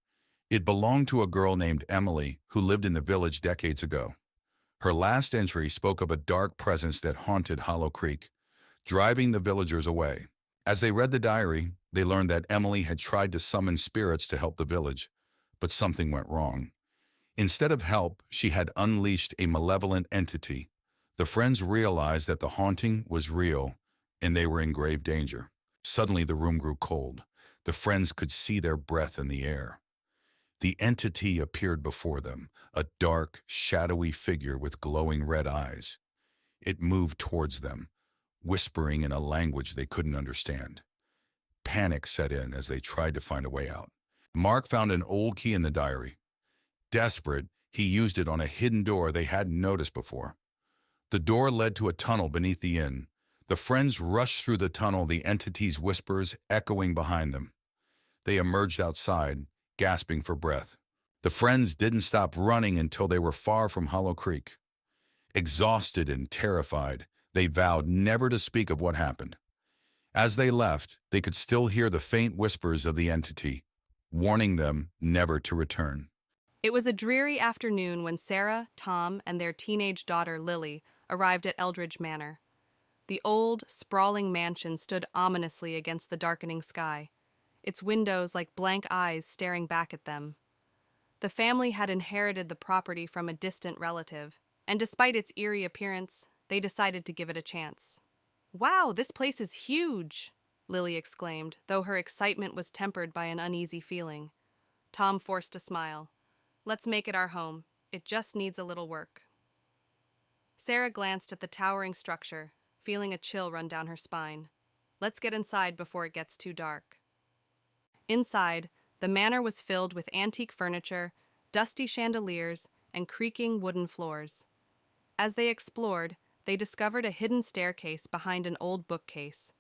It belonged to a girl named Emily who lived in the village decades ago. Her last entry spoke of a dark presence that haunted Hollow Creek, driving the villagers away. As they read the diary, they learned that Emily had tried to summon spirits to help the village, but something went wrong. Instead of help, she had unleashed a malevolent entity. The friends realized that the haunting was real, and they were in grave danger. Suddenly, the room grew cold. The friends could see their breath in the air. The entity appeared before them, a dark, shadowy figure with glowing red eyes. It moved towards them, whispering in a language they couldn't understand. Panic set in as they tried to find a way out. Mark found an old key in the diary. Desperate, he used it on a hidden door they hadn't noticed before. The door led to a tunnel beneath the inn. The friends rushed through the tunnel, the entity's whispers echoing behind them. They emerged outside, gasping for breath. The friends didn't stop running until they were far from Hollow Creek. Exhausted and terrified, they vowed never to speak of what happened. As they left, they could still hear the faint whispers of the entity, warning them never to return. It was a dreary afternoon when Sarah, Tom, and their teenage daughter Lily arrived at Eldridge Manor. The old, sprawling mansion stood ominously against the darkening sky, its windows like blank eyes staring back at them. The family had inherited the property from a distant relative, and despite its eerie appearance, they decided to give it a chance. "Wow, this place is huge!" Lily exclaimed, though her excitement was tempered by an uneasy feeling. Tom forced a smile. "Let's make it our home. It just needs a little work." Sarah glanced at the towering structure, feeling a chill run down her spine. "Let's get inside before it gets too dark." Inside, the manor was filled with antique furniture, dusty chandeliers, and creaking wooden floors. As they explored, they discovered a hidden staircase behind an old bookcase.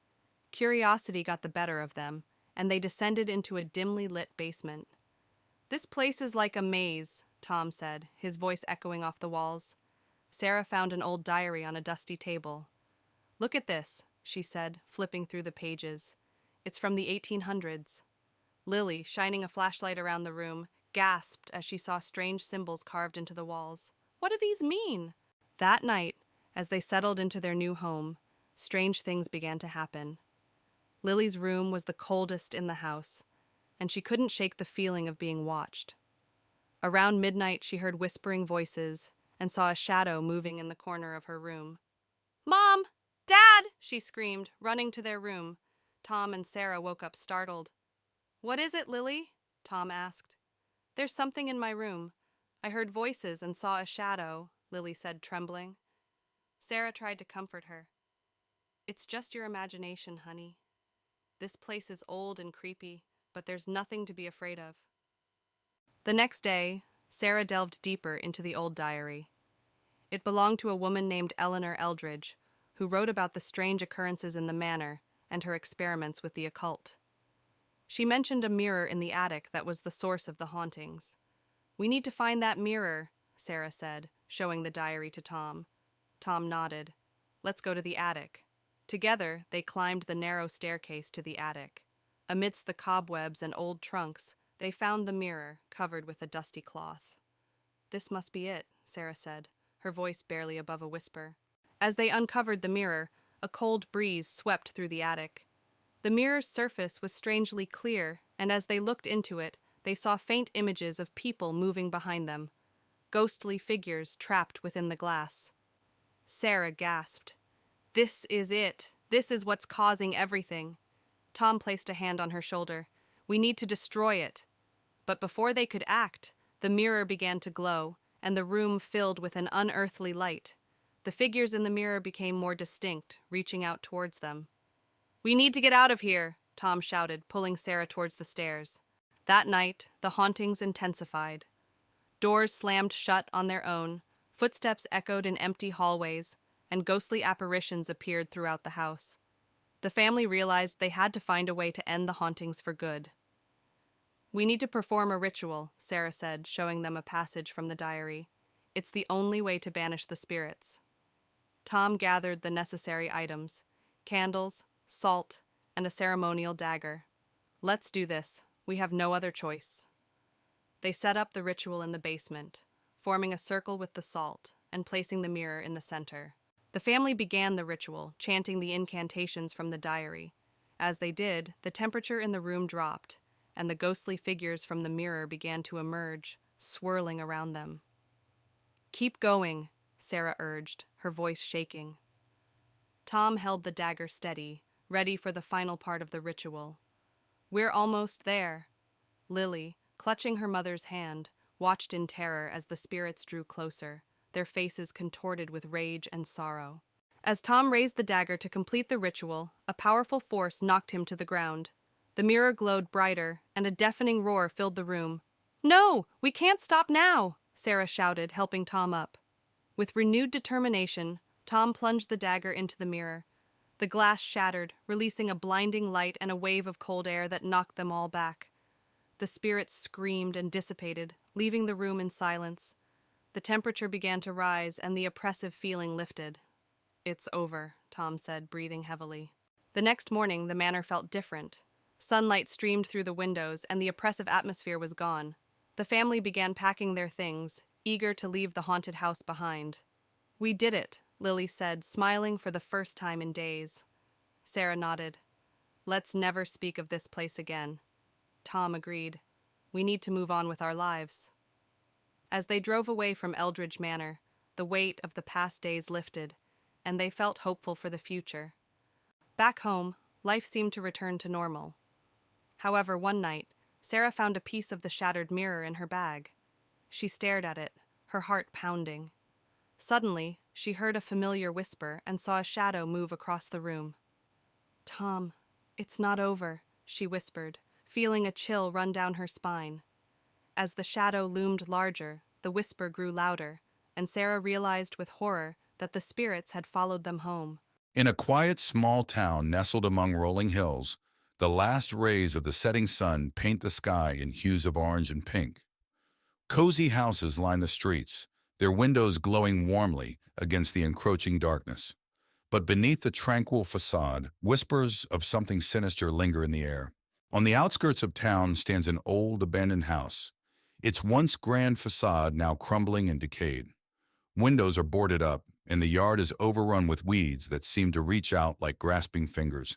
Curiosity got the better of them, and they descended into a dimly lit basement. "This place is like a maze," Tom said, his voice echoing off the walls. Sarah found an old diary on a dusty table. "Look at this," she said, flipping through the pages. It's from the 1800s. Lily, shining a flashlight around the room, gasped as she saw strange symbols carved into the walls. What do these mean? That night, as they settled into their new home, strange things began to happen. Lily's room was the coldest in the house, and she couldn't shake the feeling of being watched. Around midnight, she heard whispering voices and saw a shadow moving in the corner of her room. "Mom! Dad!" she screamed, running to their room. Tom and Sarah woke up startled. "What is it, Lily?" Tom asked. "There's something in my room. I heard voices and saw a shadow," Lily said, trembling. Sarah tried to comfort her. "It's just your imagination, honey. This place is old and creepy, but there's nothing to be afraid of." The next day, Sarah delved deeper into the old diary. It belonged to a woman named Eleanor Eldridge, who wrote about the strange occurrences in the manor and her experiments with the occult. She mentioned a mirror in the attic that was the source of the hauntings. "We need to find that mirror," Sarah said, showing the diary to Tom. Tom nodded. "Let's go to the attic." Together, they climbed the narrow staircase to the attic. Amidst the cobwebs and old trunks, they found the mirror, covered with a dusty cloth. "This must be it," Sarah said, her voice barely above a whisper. As they uncovered the mirror, a cold breeze swept through the attic. The mirror's surface was strangely clear, and as they looked into it, they saw faint images of people moving behind them, ghostly figures trapped within the glass. Sarah gasped. "This is it. This is what's causing everything." Tom placed a hand on her shoulder. "We need to destroy it." But before they could act, the mirror began to glow, and the room filled with an unearthly light. The figures in the mirror became more distinct, reaching out towards them. "We need to get out of here," Tom shouted, pulling Sarah towards the stairs. That night, the hauntings intensified. Doors slammed shut on their own, footsteps echoed in empty hallways, and ghostly apparitions appeared throughout the house. The family realized they had to find a way to end the hauntings for good. "We need to perform a ritual," Sarah said, showing them a passage from the diary. "It's the only way to banish the spirits." Tom gathered the necessary items: candles, salt, and a ceremonial dagger. "Let's do this. We have no other choice." They set up the ritual in the basement, forming a circle with the salt and placing the mirror in the center. The family began the ritual, chanting the incantations from the diary. As they did, the temperature in the room dropped, and the ghostly figures from the mirror began to emerge, swirling around them. "Keep going," Sarah urged, her voice shaking. Tom held the dagger steady, ready for the final part of the ritual. "We're almost there." Lily, clutching her mother's hand, watched in terror as the spirits drew closer, their faces contorted with rage and sorrow. As Tom raised the dagger to complete the ritual, a powerful force knocked him to the ground. The mirror glowed brighter, and a deafening roar filled the room. "No, we can't stop now," Sarah shouted, helping Tom up. With renewed determination, Tom plunged the dagger into the mirror. The glass shattered, releasing a blinding light and a wave of cold air that knocked them all back. The spirits screamed and dissipated, leaving the room in silence. The temperature began to rise, and the oppressive feeling lifted. "It's over," Tom said, breathing heavily. The next morning, the manor felt different. Sunlight streamed through the windows, and the oppressive atmosphere was gone. The family began packing their things, eager to leave the haunted house behind. "We did it," Lily said, smiling for the first time in days. Sarah nodded. "Let's never speak of this place again." Tom agreed. "We need to move on with our lives." As they drove away from Eldridge Manor, the weight of the past days lifted, and they felt hopeful for the future. Back home, life seemed to return to normal. However, one night, Sarah found a piece of the shattered mirror in her bag. She stared at it, her heart pounding. Suddenly, she heard a familiar whisper and saw a shadow move across the room. "Tom, it's not over," she whispered, feeling a chill run down her spine. As the shadow loomed larger, the whisper grew louder, and Sarah realized with horror that the spirits had followed them home. In a quiet, small town nestled among rolling hills, the last rays of the setting sun paint the sky in hues of orange and pink. Cozy houses line the streets, their windows glowing warmly against the encroaching darkness. But beneath the tranquil facade, whispers of something sinister linger in the air. On the outskirts of town stands an old abandoned house, its once grand facade now crumbling and decayed. Windows are boarded up, and the yard is overrun with weeds that seem to reach out like grasping fingers.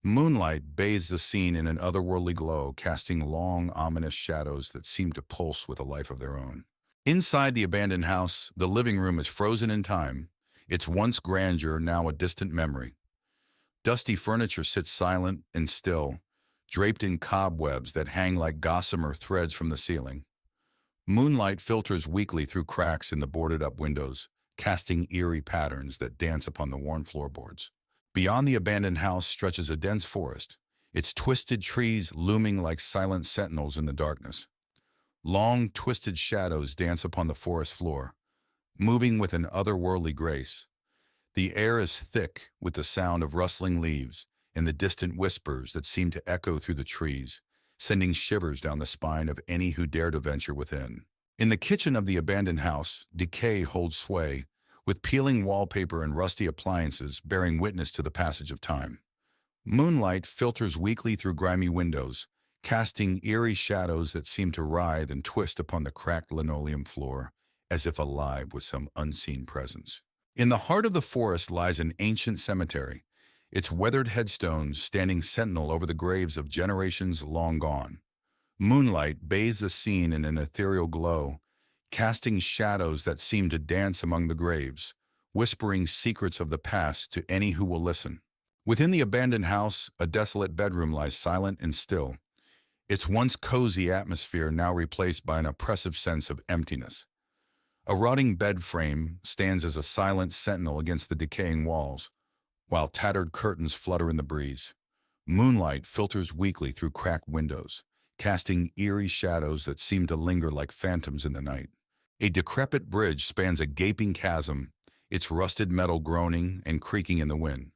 Moonlight bathes the scene in an otherworldly glow, casting long, ominous shadows that seem to pulse with a life of their own. Inside the abandoned house, the living room is frozen in time, its once grandeur now a distant memory. Dusty furniture sits silent and still, draped in cobwebs that hang like gossamer threads from the ceiling. Moonlight filters weakly through cracks in the boarded-up windows, casting eerie patterns that dance upon the worn floorboards. Beyond the abandoned house stretches a dense forest, its twisted trees looming like silent sentinels in the darkness. Long, twisted shadows dance upon the forest floor, moving with an otherworldly grace. The air is thick with the sound of rustling leaves and the distant whispers that seem to echo through the trees, sending shivers down the spine of any who dare to venture within. In the kitchen of the abandoned house, decay holds sway, with peeling wallpaper and rusty appliances bearing witness to the passage of time. Moonlight filters weakly through grimy windows, casting eerie shadows that seem to writhe and twist upon the cracked linoleum floor, as if alive with some unseen presence. In the heart of the forest lies an ancient cemetery, its weathered headstones standing sentinel over the graves of generations long gone. Moonlight bathes the scene in an ethereal glow, casting shadows that seem to dance among the graves, whispering secrets of the past to any who will listen. Within the abandoned house, a desolate bedroom lies silent and still, its once cozy atmosphere now replaced by an oppressive sense of emptiness. A rotting bed frame stands as a silent sentinel against the decaying walls, while tattered curtains flutter in the breeze. Moonlight filters weakly through cracked windows, casting eerie shadows that seem to linger like phantoms in the night. A decrepit bridge spans a gaping chasm, its rusted metal groaning and creaking in the wind.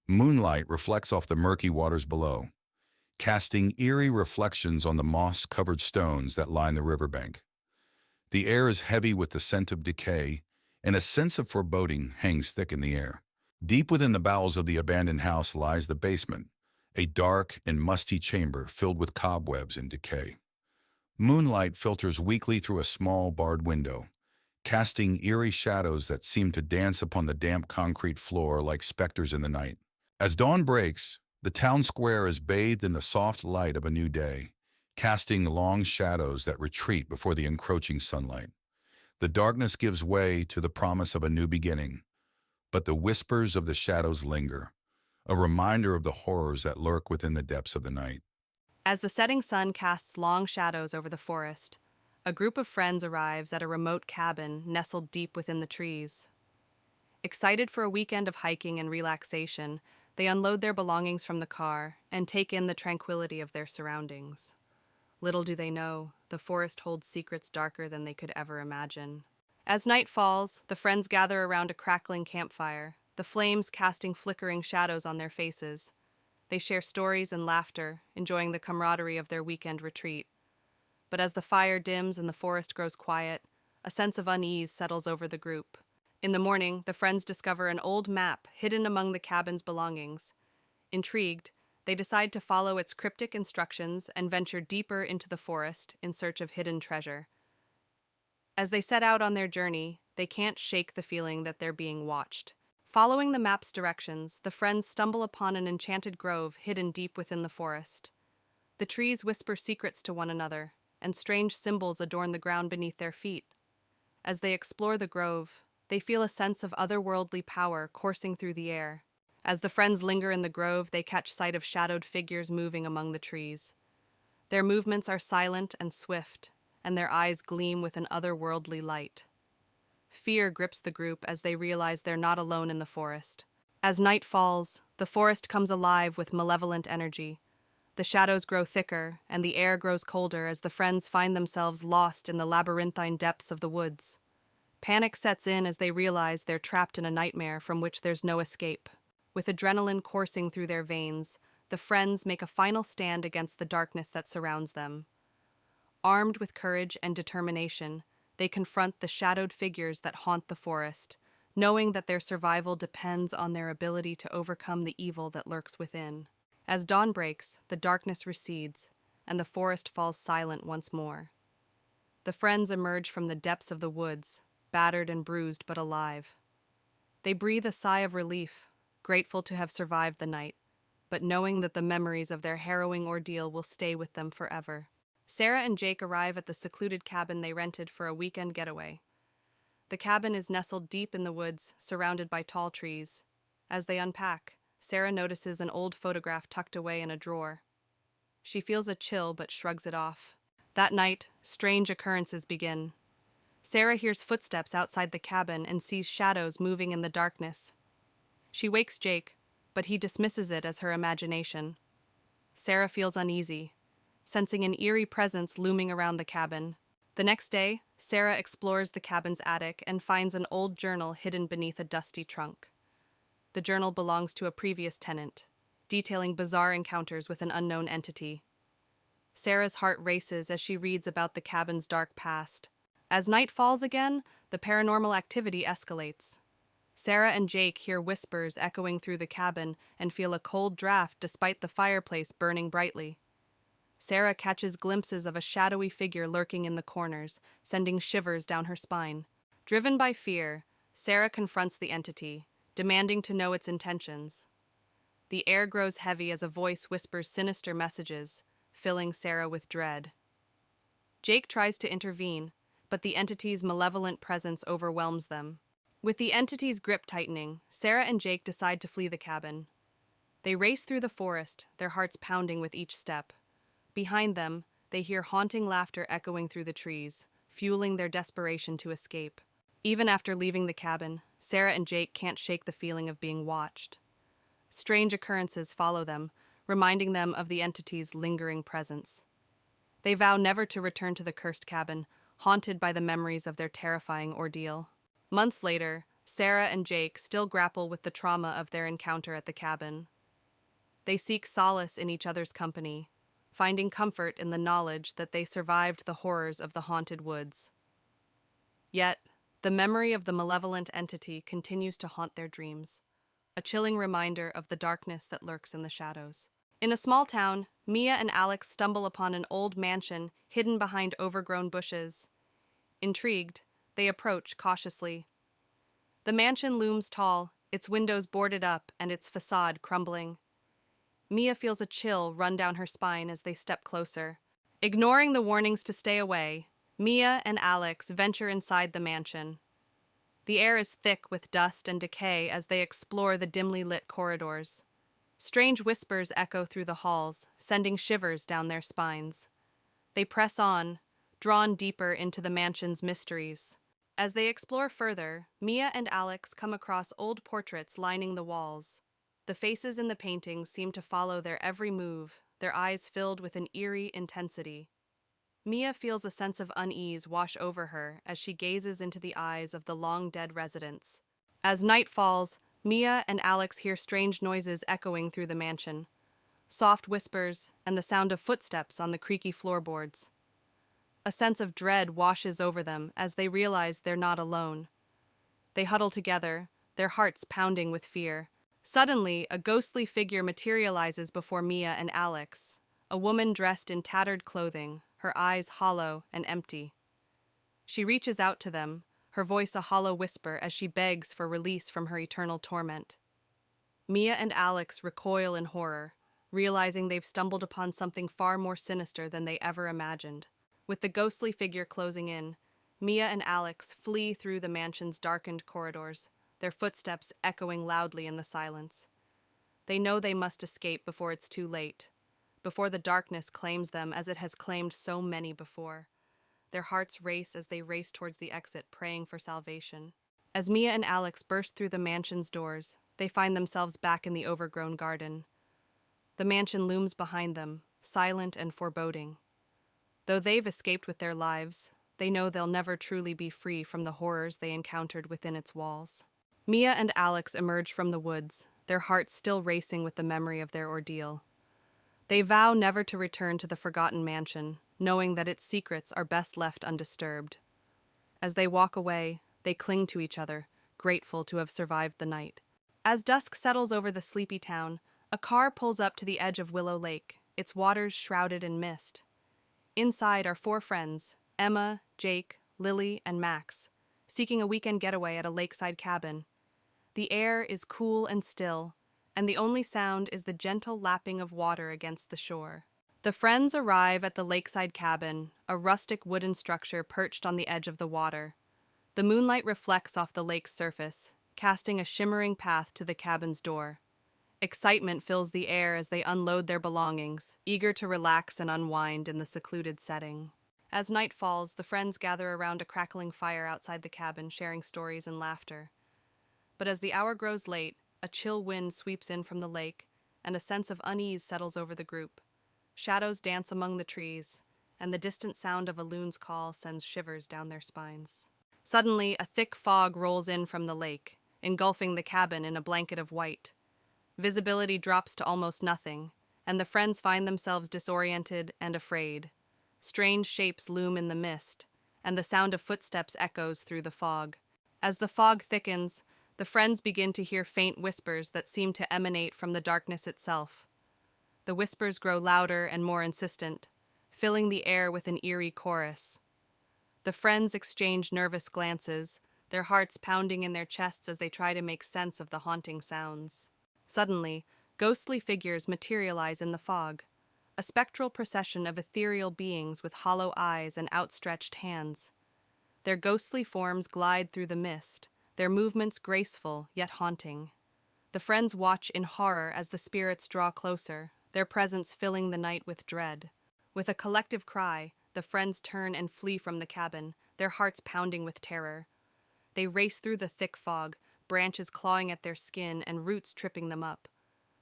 Moonlight reflects off the murky waters below, casting eerie reflections on the moss-covered stones that line the riverbank. The air is heavy with the scent of decay, and a sense of foreboding hangs thick in the air. Deep within the bowels of the abandoned house lies the basement, a dark and musty chamber filled with cobwebs and decay. Moonlight filters weakly through a small barred window, casting eerie shadows that seem to dance upon the damp concrete floor like specters in the night. As dawn breaks, the town square is bathed in the soft light of a new day, casting long shadows that retreat before the encroaching sunlight. The darkness gives way to the promise of a new beginning, but the whispers of the shadows linger, a reminder of the horrors that lurk within the depths of the night. As the setting sun casts long shadows over the forest, a group of friends arrives at a remote cabin nestled deep within the trees. Excited for a weekend of hiking and relaxation, they unload their belongings from the car and take in the tranquility of their surroundings. Little do they know, the forest holds secrets darker than they could ever imagine. As night falls, the friends gather around a crackling campfire, the flames casting flickering shadows on their faces. They share stories and laughter, enjoying the camaraderie of their weekend retreat. But as the fire dims and the forest grows quiet, a sense of unease settles over the group. In the morning, the friends discover an old map hidden among the cabin's belongings. Intrigued, they decide to follow its cryptic instructions and venture deeper into the forest in search of hidden treasure. As they set out on their journey, they can't shake the feeling that they're being watched. Following the map's directions, the friends stumble upon an enchanted grove hidden deep within the forest. The trees whisper secrets to one another, and strange symbols adorn the ground beneath their feet. As they explore the grove, they feel a sense of otherworldly power coursing through the air. As the friends linger in the grove, they catch sight of shadowed figures moving among the trees. Their movements are silent and swift, and their eyes gleam with an otherworldly light. Fear grips the group as they realize they're not alone in the forest. As night falls, the forest comes alive with malevolent energy. The shadows grow thicker, and the air grows colder as the friends find themselves lost in the labyrinthine depths of the woods. Panic sets in as they realize they're trapped in a nightmare from which there's no escape. With adrenaline coursing through their veins, the friends make a final stand against the darkness that surrounds them. Armed with courage and determination, they confront the shadowed figures that haunt the forest, knowing that their survival depends on their ability to overcome the evil that lurks within. As dawn breaks, the darkness recedes, and the forest falls silent once more. The friends emerge from the depths of the woods, battered and bruised but alive. They breathe a sigh of relief, grateful to have survived the night, but knowing that the memories of their harrowing ordeal will stay with them forever. Sarah and Jake arrive at the secluded cabin they rented for a weekend getaway. The cabin is nestled deep in the woods, surrounded by tall trees. As they unpack, Sarah notices an old photograph tucked away in a drawer. She feels a chill but shrugs it off. That night, strange occurrences begin. Sarah hears footsteps outside the cabin and sees shadows moving in the darkness. She wakes Jake, but he dismisses it as her imagination. Sarah feels uneasy, sensing an eerie presence looming around the cabin. The next day, Sarah explores the cabin's attic and finds an old journal hidden beneath a dusty trunk. The journal belongs to a previous tenant, detailing bizarre encounters with an unknown entity. Sarah's heart races as she reads about the cabin's dark past. As night falls again, the paranormal activity escalates. Sarah and Jake hear whispers echoing through the cabin and feel a cold draft despite the fireplace burning brightly. Sarah catches glimpses of a shadowy figure lurking in the corners, sending shivers down her spine. Driven by fear, Sarah confronts the entity, demanding to know its intentions. The air grows heavy as a voice whispers sinister messages, filling Sarah with dread. Jake tries to intervene, but the entity's malevolent presence overwhelms them. With the entity's grip tightening, Sarah and Jake decide to flee the cabin. They race through the forest, their hearts pounding with each step. Behind them, they hear haunting laughter echoing through the trees, fueling their desperation to escape. Even after leaving the cabin, Sarah and Jake can't shake the feeling of being watched. Strange occurrences follow them, reminding them of the entity's lingering presence. They vow never to return to the cursed cabin, haunted by the memories of their terrifying ordeal. Months later, Sarah and Jake still grapple with the trauma of their encounter at the cabin. They seek solace in each other's company, finding comfort in the knowledge that they survived the horrors of the haunted woods. Yet, the memory of the malevolent entity continues to haunt their dreams, a chilling reminder of the darkness that lurks in the shadows. In a small town, Mia and Alex stumble upon an old mansion hidden behind overgrown bushes. Intrigued, they approach cautiously. The mansion looms tall, its windows boarded up and its facade crumbling. Mia feels a chill run down her spine as they step closer. Ignoring the warnings to stay away, Mia and Alex venture inside the mansion. The air is thick with dust and decay as they explore the dimly lit corridors. Strange whispers echo through the halls, sending shivers down their spines. They press on, drawn deeper into the mansion's mysteries. As they explore further, Mia and Alex come across old portraits lining the walls. The faces in the paintings seem to follow their every move, their eyes filled with an eerie intensity. Mia feels a sense of unease wash over her as she gazes into the eyes of the long-dead residents. As night falls, Mia and Alex hear strange noises echoing through the mansion, soft whispers and the sound of footsteps on the creaky floorboards. A sense of dread washes over them as they realize they're not alone. They huddle together, their hearts pounding with fear. Suddenly, a ghostly figure materializes before Mia and Alex, a woman dressed in tattered clothing, her eyes hollow and empty. She reaches out to them, her voice a hollow whisper as she begs for release from her eternal torment. Mia and Alex recoil in horror, realizing they've stumbled upon something far more sinister than they ever imagined. With the ghostly figure closing in, Mia and Alex flee through the mansion's darkened corridors, their footsteps echoing loudly in the silence. They know they must escape before it's too late, before the darkness claims them as it has claimed so many before. Their hearts race as they race towards the exit, praying for salvation. As Mia and Alex burst through the mansion's doors, they find themselves back in the overgrown garden. The mansion looms behind them, silent and foreboding. Though they've escaped with their lives, they know they'll never truly be free from the horrors they encountered within its walls. Mia and Alex emerge from the woods, their hearts still racing with the memory of their ordeal. They vow never to return to the forgotten mansion, knowing that its secrets are best left undisturbed. As they walk away, they cling to each other, grateful to have survived the night. As dusk settles over the sleepy town, a car pulls up to the edge of Willow Lake, its waters shrouded in mist. Inside are four friends, Emma, Jake, Lily, and Max, seeking a weekend getaway at a lakeside cabin. The air is cool and still, and the only sound is the gentle lapping of water against the shore. The friends arrive at the lakeside cabin, a rustic wooden structure perched on the edge of the water. The moonlight reflects off the lake's surface, casting a shimmering path to the cabin's door. Excitement fills the air as they unload their belongings, eager to relax and unwind in the secluded setting. As night falls, the friends gather around a crackling fire outside the cabin, sharing stories and laughter. But as the hour grows late, a chill wind sweeps in from the lake, and a sense of unease settles over the group. Shadows dance among the trees, and the distant sound of a loon's call sends shivers down their spines. Suddenly, a thick fog rolls in from the lake, engulfing the cabin in a blanket of white. Visibility drops to almost nothing, and the friends find themselves disoriented and afraid. Strange shapes loom in the mist, and the sound of footsteps echoes through the fog. As the fog thickens, the friends begin to hear faint whispers that seem to emanate from the darkness itself. The whispers grow louder and more insistent, filling the air with an eerie chorus. The friends exchange nervous glances, their hearts pounding in their chests as they try to make sense of the haunting sounds. Suddenly, ghostly figures materialize in the fog, a spectral procession of ethereal beings with hollow eyes and outstretched hands. Their ghostly forms glide through the mist, their movements graceful yet haunting. The friends watch in horror as the spirits draw closer, their presence filling the night with dread. With a collective cry, the friends turn and flee from the cabin, their hearts pounding with terror. They race through the thick fog, branches clawing at their skin and roots tripping them up.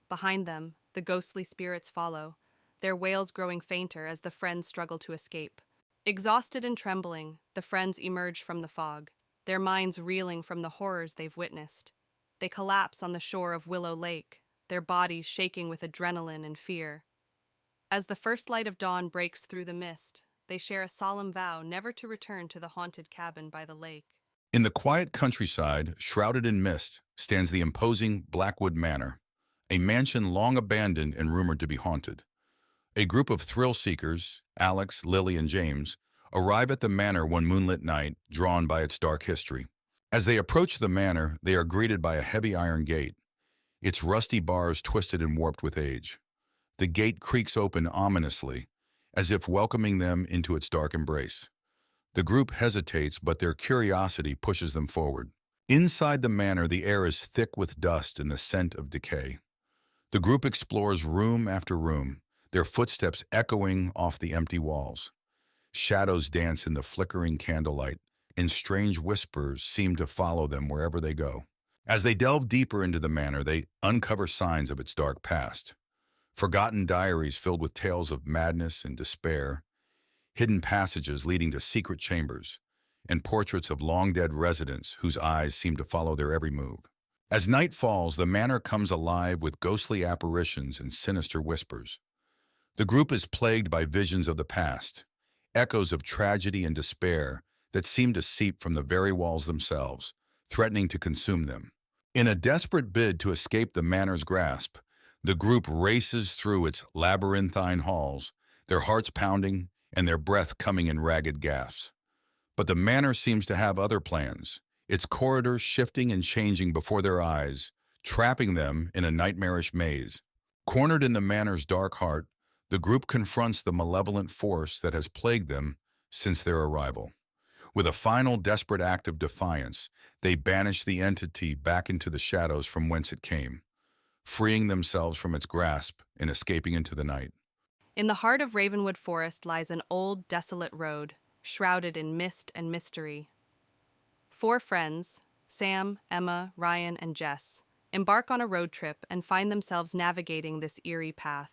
Behind them, the ghostly spirits follow, their wails growing fainter as the friends struggle to escape. Exhausted and trembling, the friends emerge from the fog, their minds reeling from the horrors they've witnessed. They collapse on the shore of Willow Lake, their bodies shaking with adrenaline and fear. As the first light of dawn breaks through the mist, they share a solemn vow never to return to the haunted cabin by the lake. In the quiet countryside, shrouded in mist, stands the imposing Blackwood Manor, a mansion long abandoned and rumored to be haunted. A group of thrill-seekers, Alex, Lily, and James, arrive at the manor one moonlit night, drawn by its dark history. As they approach the manor, they are greeted by a heavy iron gate, its rusty bars twisted and warped with age. The gate creaks open ominously, as if welcoming them into its dark embrace. The group hesitates, but their curiosity pushes them forward. Inside the manor, the air is thick with dust and the scent of decay. The group explores room after room, their footsteps echoing off the empty walls. Shadows dance in the flickering candlelight, and strange whispers seem to follow them wherever they go. As they delve deeper into the manor, they uncover signs of its dark past. Forgotten diaries filled with tales of madness and despair, hidden passages leading to secret chambers, and portraits of long-dead residents whose eyes seem to follow their every move. As night falls, the manor comes alive with ghostly apparitions and sinister whispers. The group is plagued by visions of the past, echoes of tragedy and despair that seem to seep from the very walls themselves, threatening to consume them. In a desperate bid to escape the manor's grasp, the group races through its labyrinthine halls, their hearts pounding and their breath coming in ragged gasps. But the manor seems to have other plans, its corridors shifting and changing before their eyes, trapping them in a nightmarish maze. Cornered in the manor's dark heart, the group confronts the malevolent force that has plagued them since their arrival. With a final desperate act of defiance, they banish the entity back into the shadows from whence it came, freeing themselves from its grasp and escaping into the night. In the heart of Ravenwood Forest lies an old, desolate road, shrouded in mist and mystery. Four friends, Sam, Emma, Ryan, and Jess, embark on a road trip and find themselves navigating this eerie path.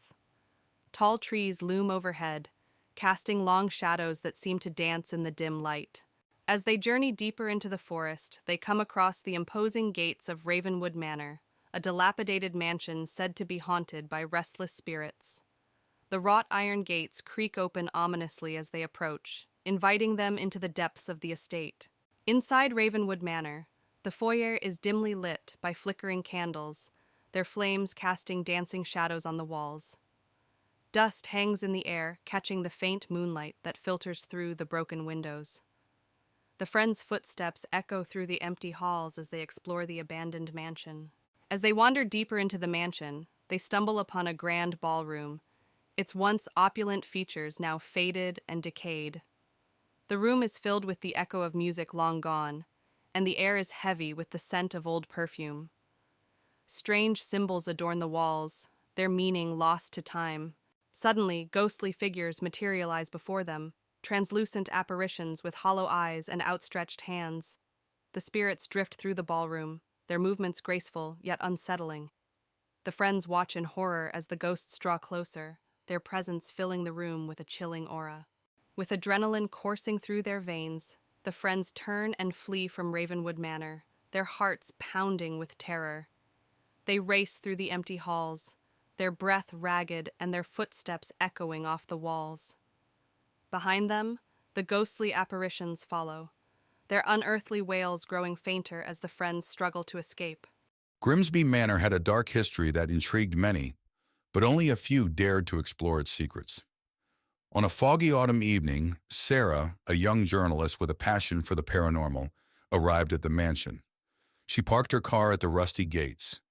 Tall trees loom overhead, casting long shadows that seem to dance in the dim light. As they journey deeper into the forest, they come across the imposing gates of Ravenwood Manor, a dilapidated mansion said to be haunted by restless spirits. The wrought iron gates creak open ominously as they approach, inviting them into the depths of the estate. Inside Ravenwood Manor, The foyer is dimly lit by flickering candles, their flames casting dancing shadows on the walls. Dust hangs in the air, catching the faint moonlight that filters through the broken windows. The friends' footsteps echo through the empty halls as they explore the abandoned mansion. As they wander deeper into the mansion, they stumble upon a grand ballroom, its once opulent features now faded and decayed. The room is filled with the echo of music long gone, and the air is heavy with the scent of old perfume. Strange symbols adorn the walls, their meaning lost to time. Suddenly, ghostly figures materialize before them, translucent apparitions with hollow eyes and outstretched hands. The spirits drift through the ballroom, their movements graceful yet unsettling. The friends watch in horror as the ghosts draw closer, their presence filling the room with a chilling aura. With adrenaline coursing through their veins, the friends turn and flee from Ravenwood Manor, their hearts pounding with terror. They race through the empty halls, their breath ragged and their footsteps echoing off the walls. Behind them, the ghostly apparitions follow, their unearthly wails growing fainter as the friends struggle to escape. Grimsby Manor had a dark history that intrigued many, but only a few dared to explore its secrets. On a foggy autumn evening, Sarah, a young journalist with a passion for the paranormal, arrived at the mansion. She parked her car at the rusty gates,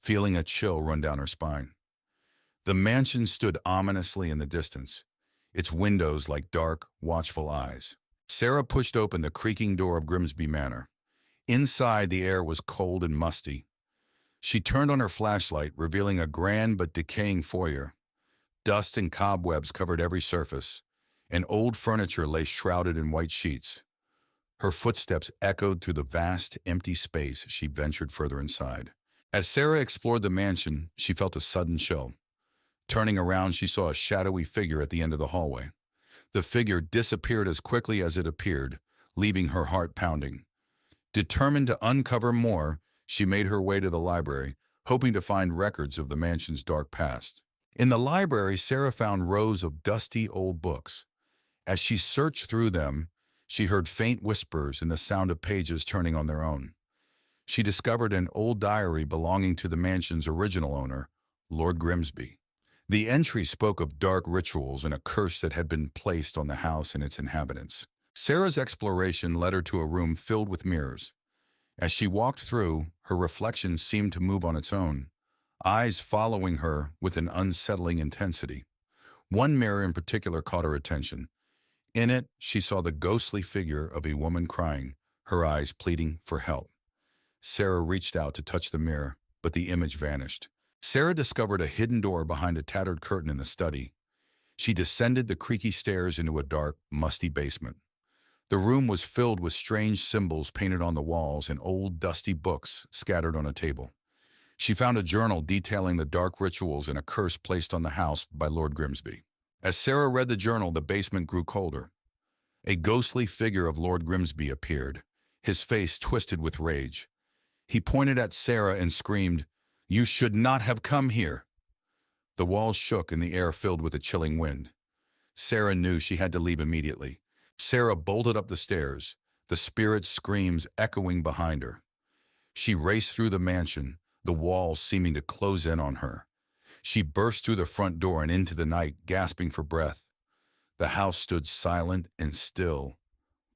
feeling a chill run down her spine. The mansion stood ominously in the distance, its windows like dark, watchful eyes. Sarah pushed open the creaking door of Grimsby Manor. Inside, the air was cold and musty. She turned on her flashlight, revealing a grand but decaying foyer. Dust and cobwebs covered every surface, and old furniture lay shrouded in white sheets. Her footsteps echoed through the vast, empty space as she ventured further inside. As Sarah explored the mansion, she felt a sudden chill. Turning around, she saw a shadowy figure at the end of the hallway. The figure disappeared as quickly as it appeared, leaving her heart pounding. Determined to uncover more, she made her way to the library, hoping to find records of the mansion's dark past. In the library, Sarah found rows of dusty old books. As she searched through them, she heard faint whispers and the sound of pages turning on their own. She discovered an old diary belonging to the mansion's original owner, Lord Grimsby. The entry spoke of dark rituals and a curse that had been placed on the house and its inhabitants. Sarah's exploration led her to a room filled with mirrors. As she walked through, her reflection seemed to move on its own, eyes following her with an unsettling intensity. One mirror in particular caught her attention. In it, she saw the ghostly figure of a woman crying, her eyes pleading for help. Sarah reached out to touch the mirror, but the image vanished. Sarah discovered a hidden door behind a tattered curtain in the study. She descended the creaky stairs into a dark, musty basement. The room was filled with strange symbols painted on the walls and old, dusty books scattered on a table. She found a journal detailing the dark rituals and a curse placed on the house by Lord Grimsby. As Sarah read the journal, the basement grew colder. A ghostly figure of Lord Grimsby appeared, his face twisted with rage. He pointed at Sarah and screamed, "You should not have come here." The walls shook and the air filled with a chilling wind. Sarah knew she had to leave immediately. Sarah bolted up the stairs, the spirit's screams echoing behind her. She raced through the mansion, the walls seeming to close in on her. She burst through the front door and into the night, gasping for breath. The house stood silent and still,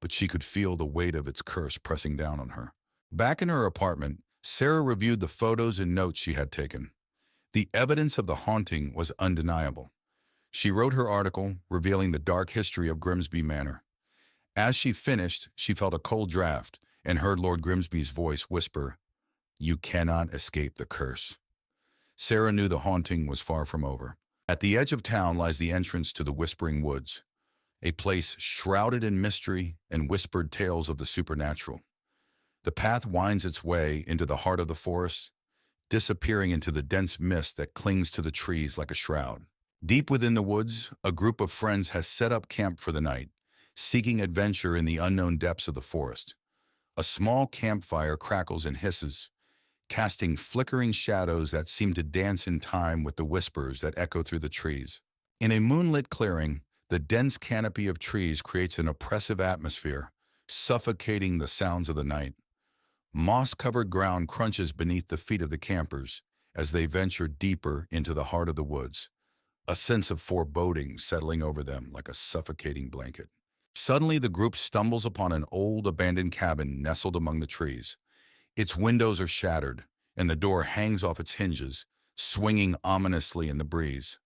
but she could feel the weight of its curse pressing down on her. Back in her apartment, Sarah reviewed the photos and notes she had taken. The evidence of the haunting was undeniable. She wrote her article, revealing the dark history of Grimsby Manor. As she finished, she felt a cold draft and heard Lord Grimsby's voice whisper, "You cannot escape the curse." Sarah knew the haunting was far from over. At the edge of town lies the entrance to the Whispering Woods, a place shrouded in mystery and whispered tales of the supernatural. The path winds its way into the heart of the forest, disappearing into the dense mist that clings to the trees like a shroud. Deep within the woods, a group of friends has set up camp for the night, seeking adventure in the unknown depths of the forest. A small campfire crackles and hisses, casting flickering shadows that seem to dance in time with the whispers that echo through the trees. In a moonlit clearing, the dense canopy of trees creates an oppressive atmosphere, suffocating the sounds of the night. Moss-covered ground crunches beneath the feet of the campers as they venture deeper into the heart of the woods, a sense of foreboding settling over them like a suffocating blanket. Suddenly, the group stumbles upon an old abandoned cabin nestled among the trees. Its windows are shattered, and the door hangs off its hinges, swinging ominously in the breeze.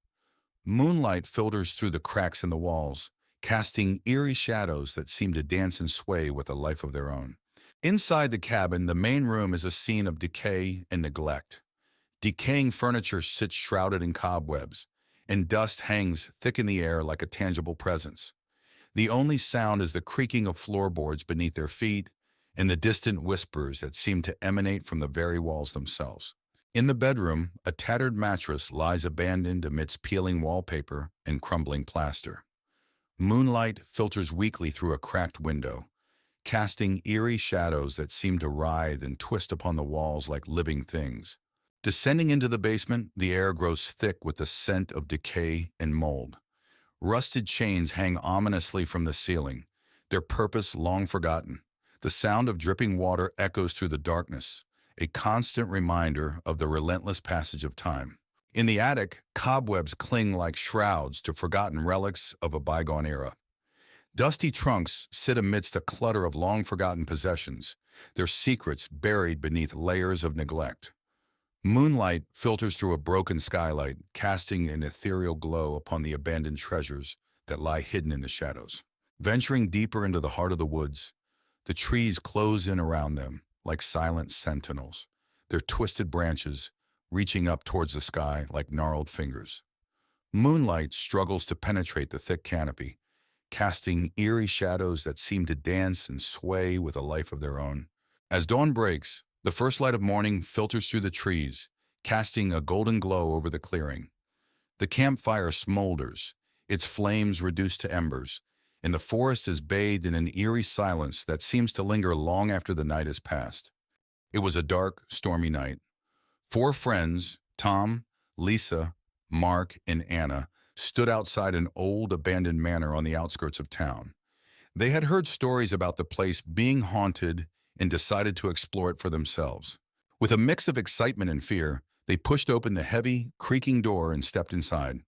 Moonlight filters through the cracks in the walls, casting eerie shadows that seem to dance and sway with a life of their own. Inside the cabin, the main room is a scene of decay and neglect. Decaying furniture sits shrouded in cobwebs, and dust hangs thick in the air like a tangible presence. The only sound is the creaking of floorboards beneath their feet and the distant whispers that seem to emanate from the very walls themselves. In the bedroom, a tattered mattress lies abandoned amidst peeling wallpaper and crumbling plaster. Moonlight filters weakly through a cracked window, casting eerie shadows that seem to writhe and twist upon the walls like living things. Descending into the basement, the air grows thick with the scent of decay and mold. Rusted chains hang ominously from the ceiling, their purpose long forgotten. The sound of dripping water echoes through the darkness, a constant reminder of the relentless passage of time. In the attic, cobwebs cling like shrouds to forgotten relics of a bygone era. Dusty trunks sit amidst a clutter of long-forgotten possessions, their secrets buried beneath layers of neglect. Moonlight filters through a broken skylight, casting an ethereal glow upon the abandoned treasures that lie hidden in the shadows. Venturing deeper into the heart of the woods, the trees close in around them like silent sentinels, their twisted branches reaching up towards the sky like gnarled fingers. Moonlight struggles to penetrate the thick canopy, casting eerie shadows that seem to dance and sway with a life of their own. As dawn breaks, the first light of morning filters through the trees, casting a golden glow over the clearing. The campfire smolders, its flames reduced to embers, and the forest is bathed in an eerie silence that seems to linger long after the night has passed. It was a dark, stormy night. 4 friends, Tom, Lisa, Mark, and Anna, stood outside an old abandoned manor on the outskirts of town. They had heard stories about the place being haunted and decided to explore it for themselves. With a mix of excitement and fear, they pushed open the heavy, creaking door and stepped inside.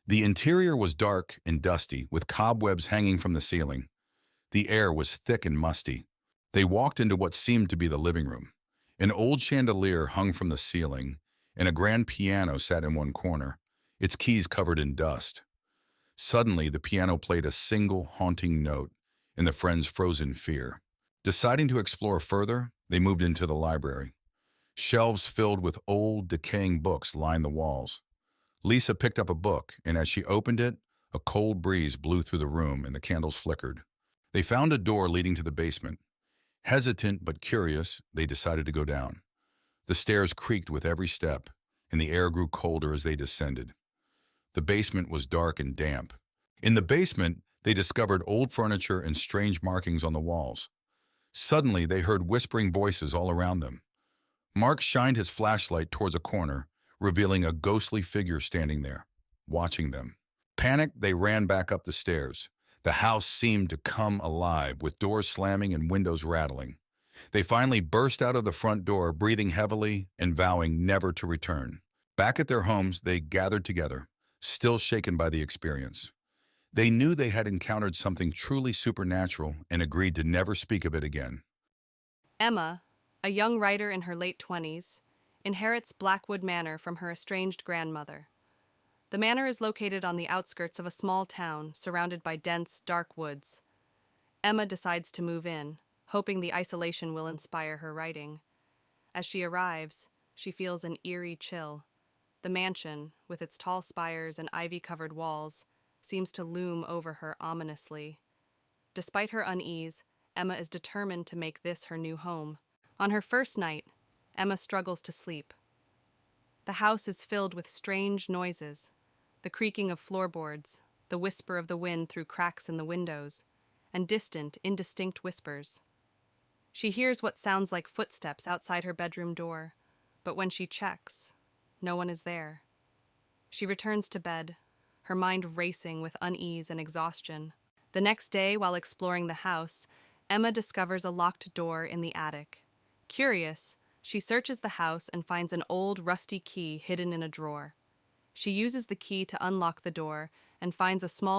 The interior was dark and dusty, with cobwebs hanging from the ceiling. The air was thick and musty. They walked into what seemed to be the living room. An old chandelier hung from the ceiling, and a grand piano sat in one corner, its keys covered in dust. Suddenly, the piano played a single haunting note, and the friends froze in fear. Deciding to explore further, they moved into the library. Shelves filled with old, decaying books lined the walls. Lisa picked up a book, and as she opened it, a cold breeze blew through the room and the candles flickered. They found a door leading to the basement. Hesitant but curious, they decided to go down. The stairs creaked with every step, and the air grew colder as they descended. The basement was dark and damp. In the basement, they discovered old furniture and strange markings on the walls. Suddenly, they heard whispering voices all around them. Mark shined his flashlight towards a corner, revealing a ghostly figure standing there, watching them. Panicked, they ran back up the stairs. The house seemed to come alive, with doors slamming and windows rattling. They finally burst out of the front door, breathing heavily and vowing never to return. Back at their homes, they gathered together, still shaken by the experience. They knew they had encountered something truly supernatural and agreed to never speak of it again. Emma, a young writer in her late 20s, inherits Blackwood Manor from her estranged grandmother. The manor is located on the outskirts of a small town surrounded by dense, dark woods. Emma decides to move in, hoping the isolation will inspire her writing. As she arrives, she feels an eerie chill. The mansion, with its tall spires and ivy-covered walls, seems to loom over her ominously. Despite her unease, Emma is determined to make this her new home. On her first night, Emma struggles to sleep. The house is filled with strange noises, the creaking of floorboards, the whisper of the wind through cracks in the windows, and distant, indistinct whispers. She hears what sounds like footsteps outside her bedroom door, but when she checks, no one is there. She returns to bed, her mind racing with unease and exhaustion. The next day, while exploring the house, Emma discovers a locked door in the attic. Curious, she searches the house and finds an old, rusty key hidden in a drawer. She uses the key to unlock the door and finds a small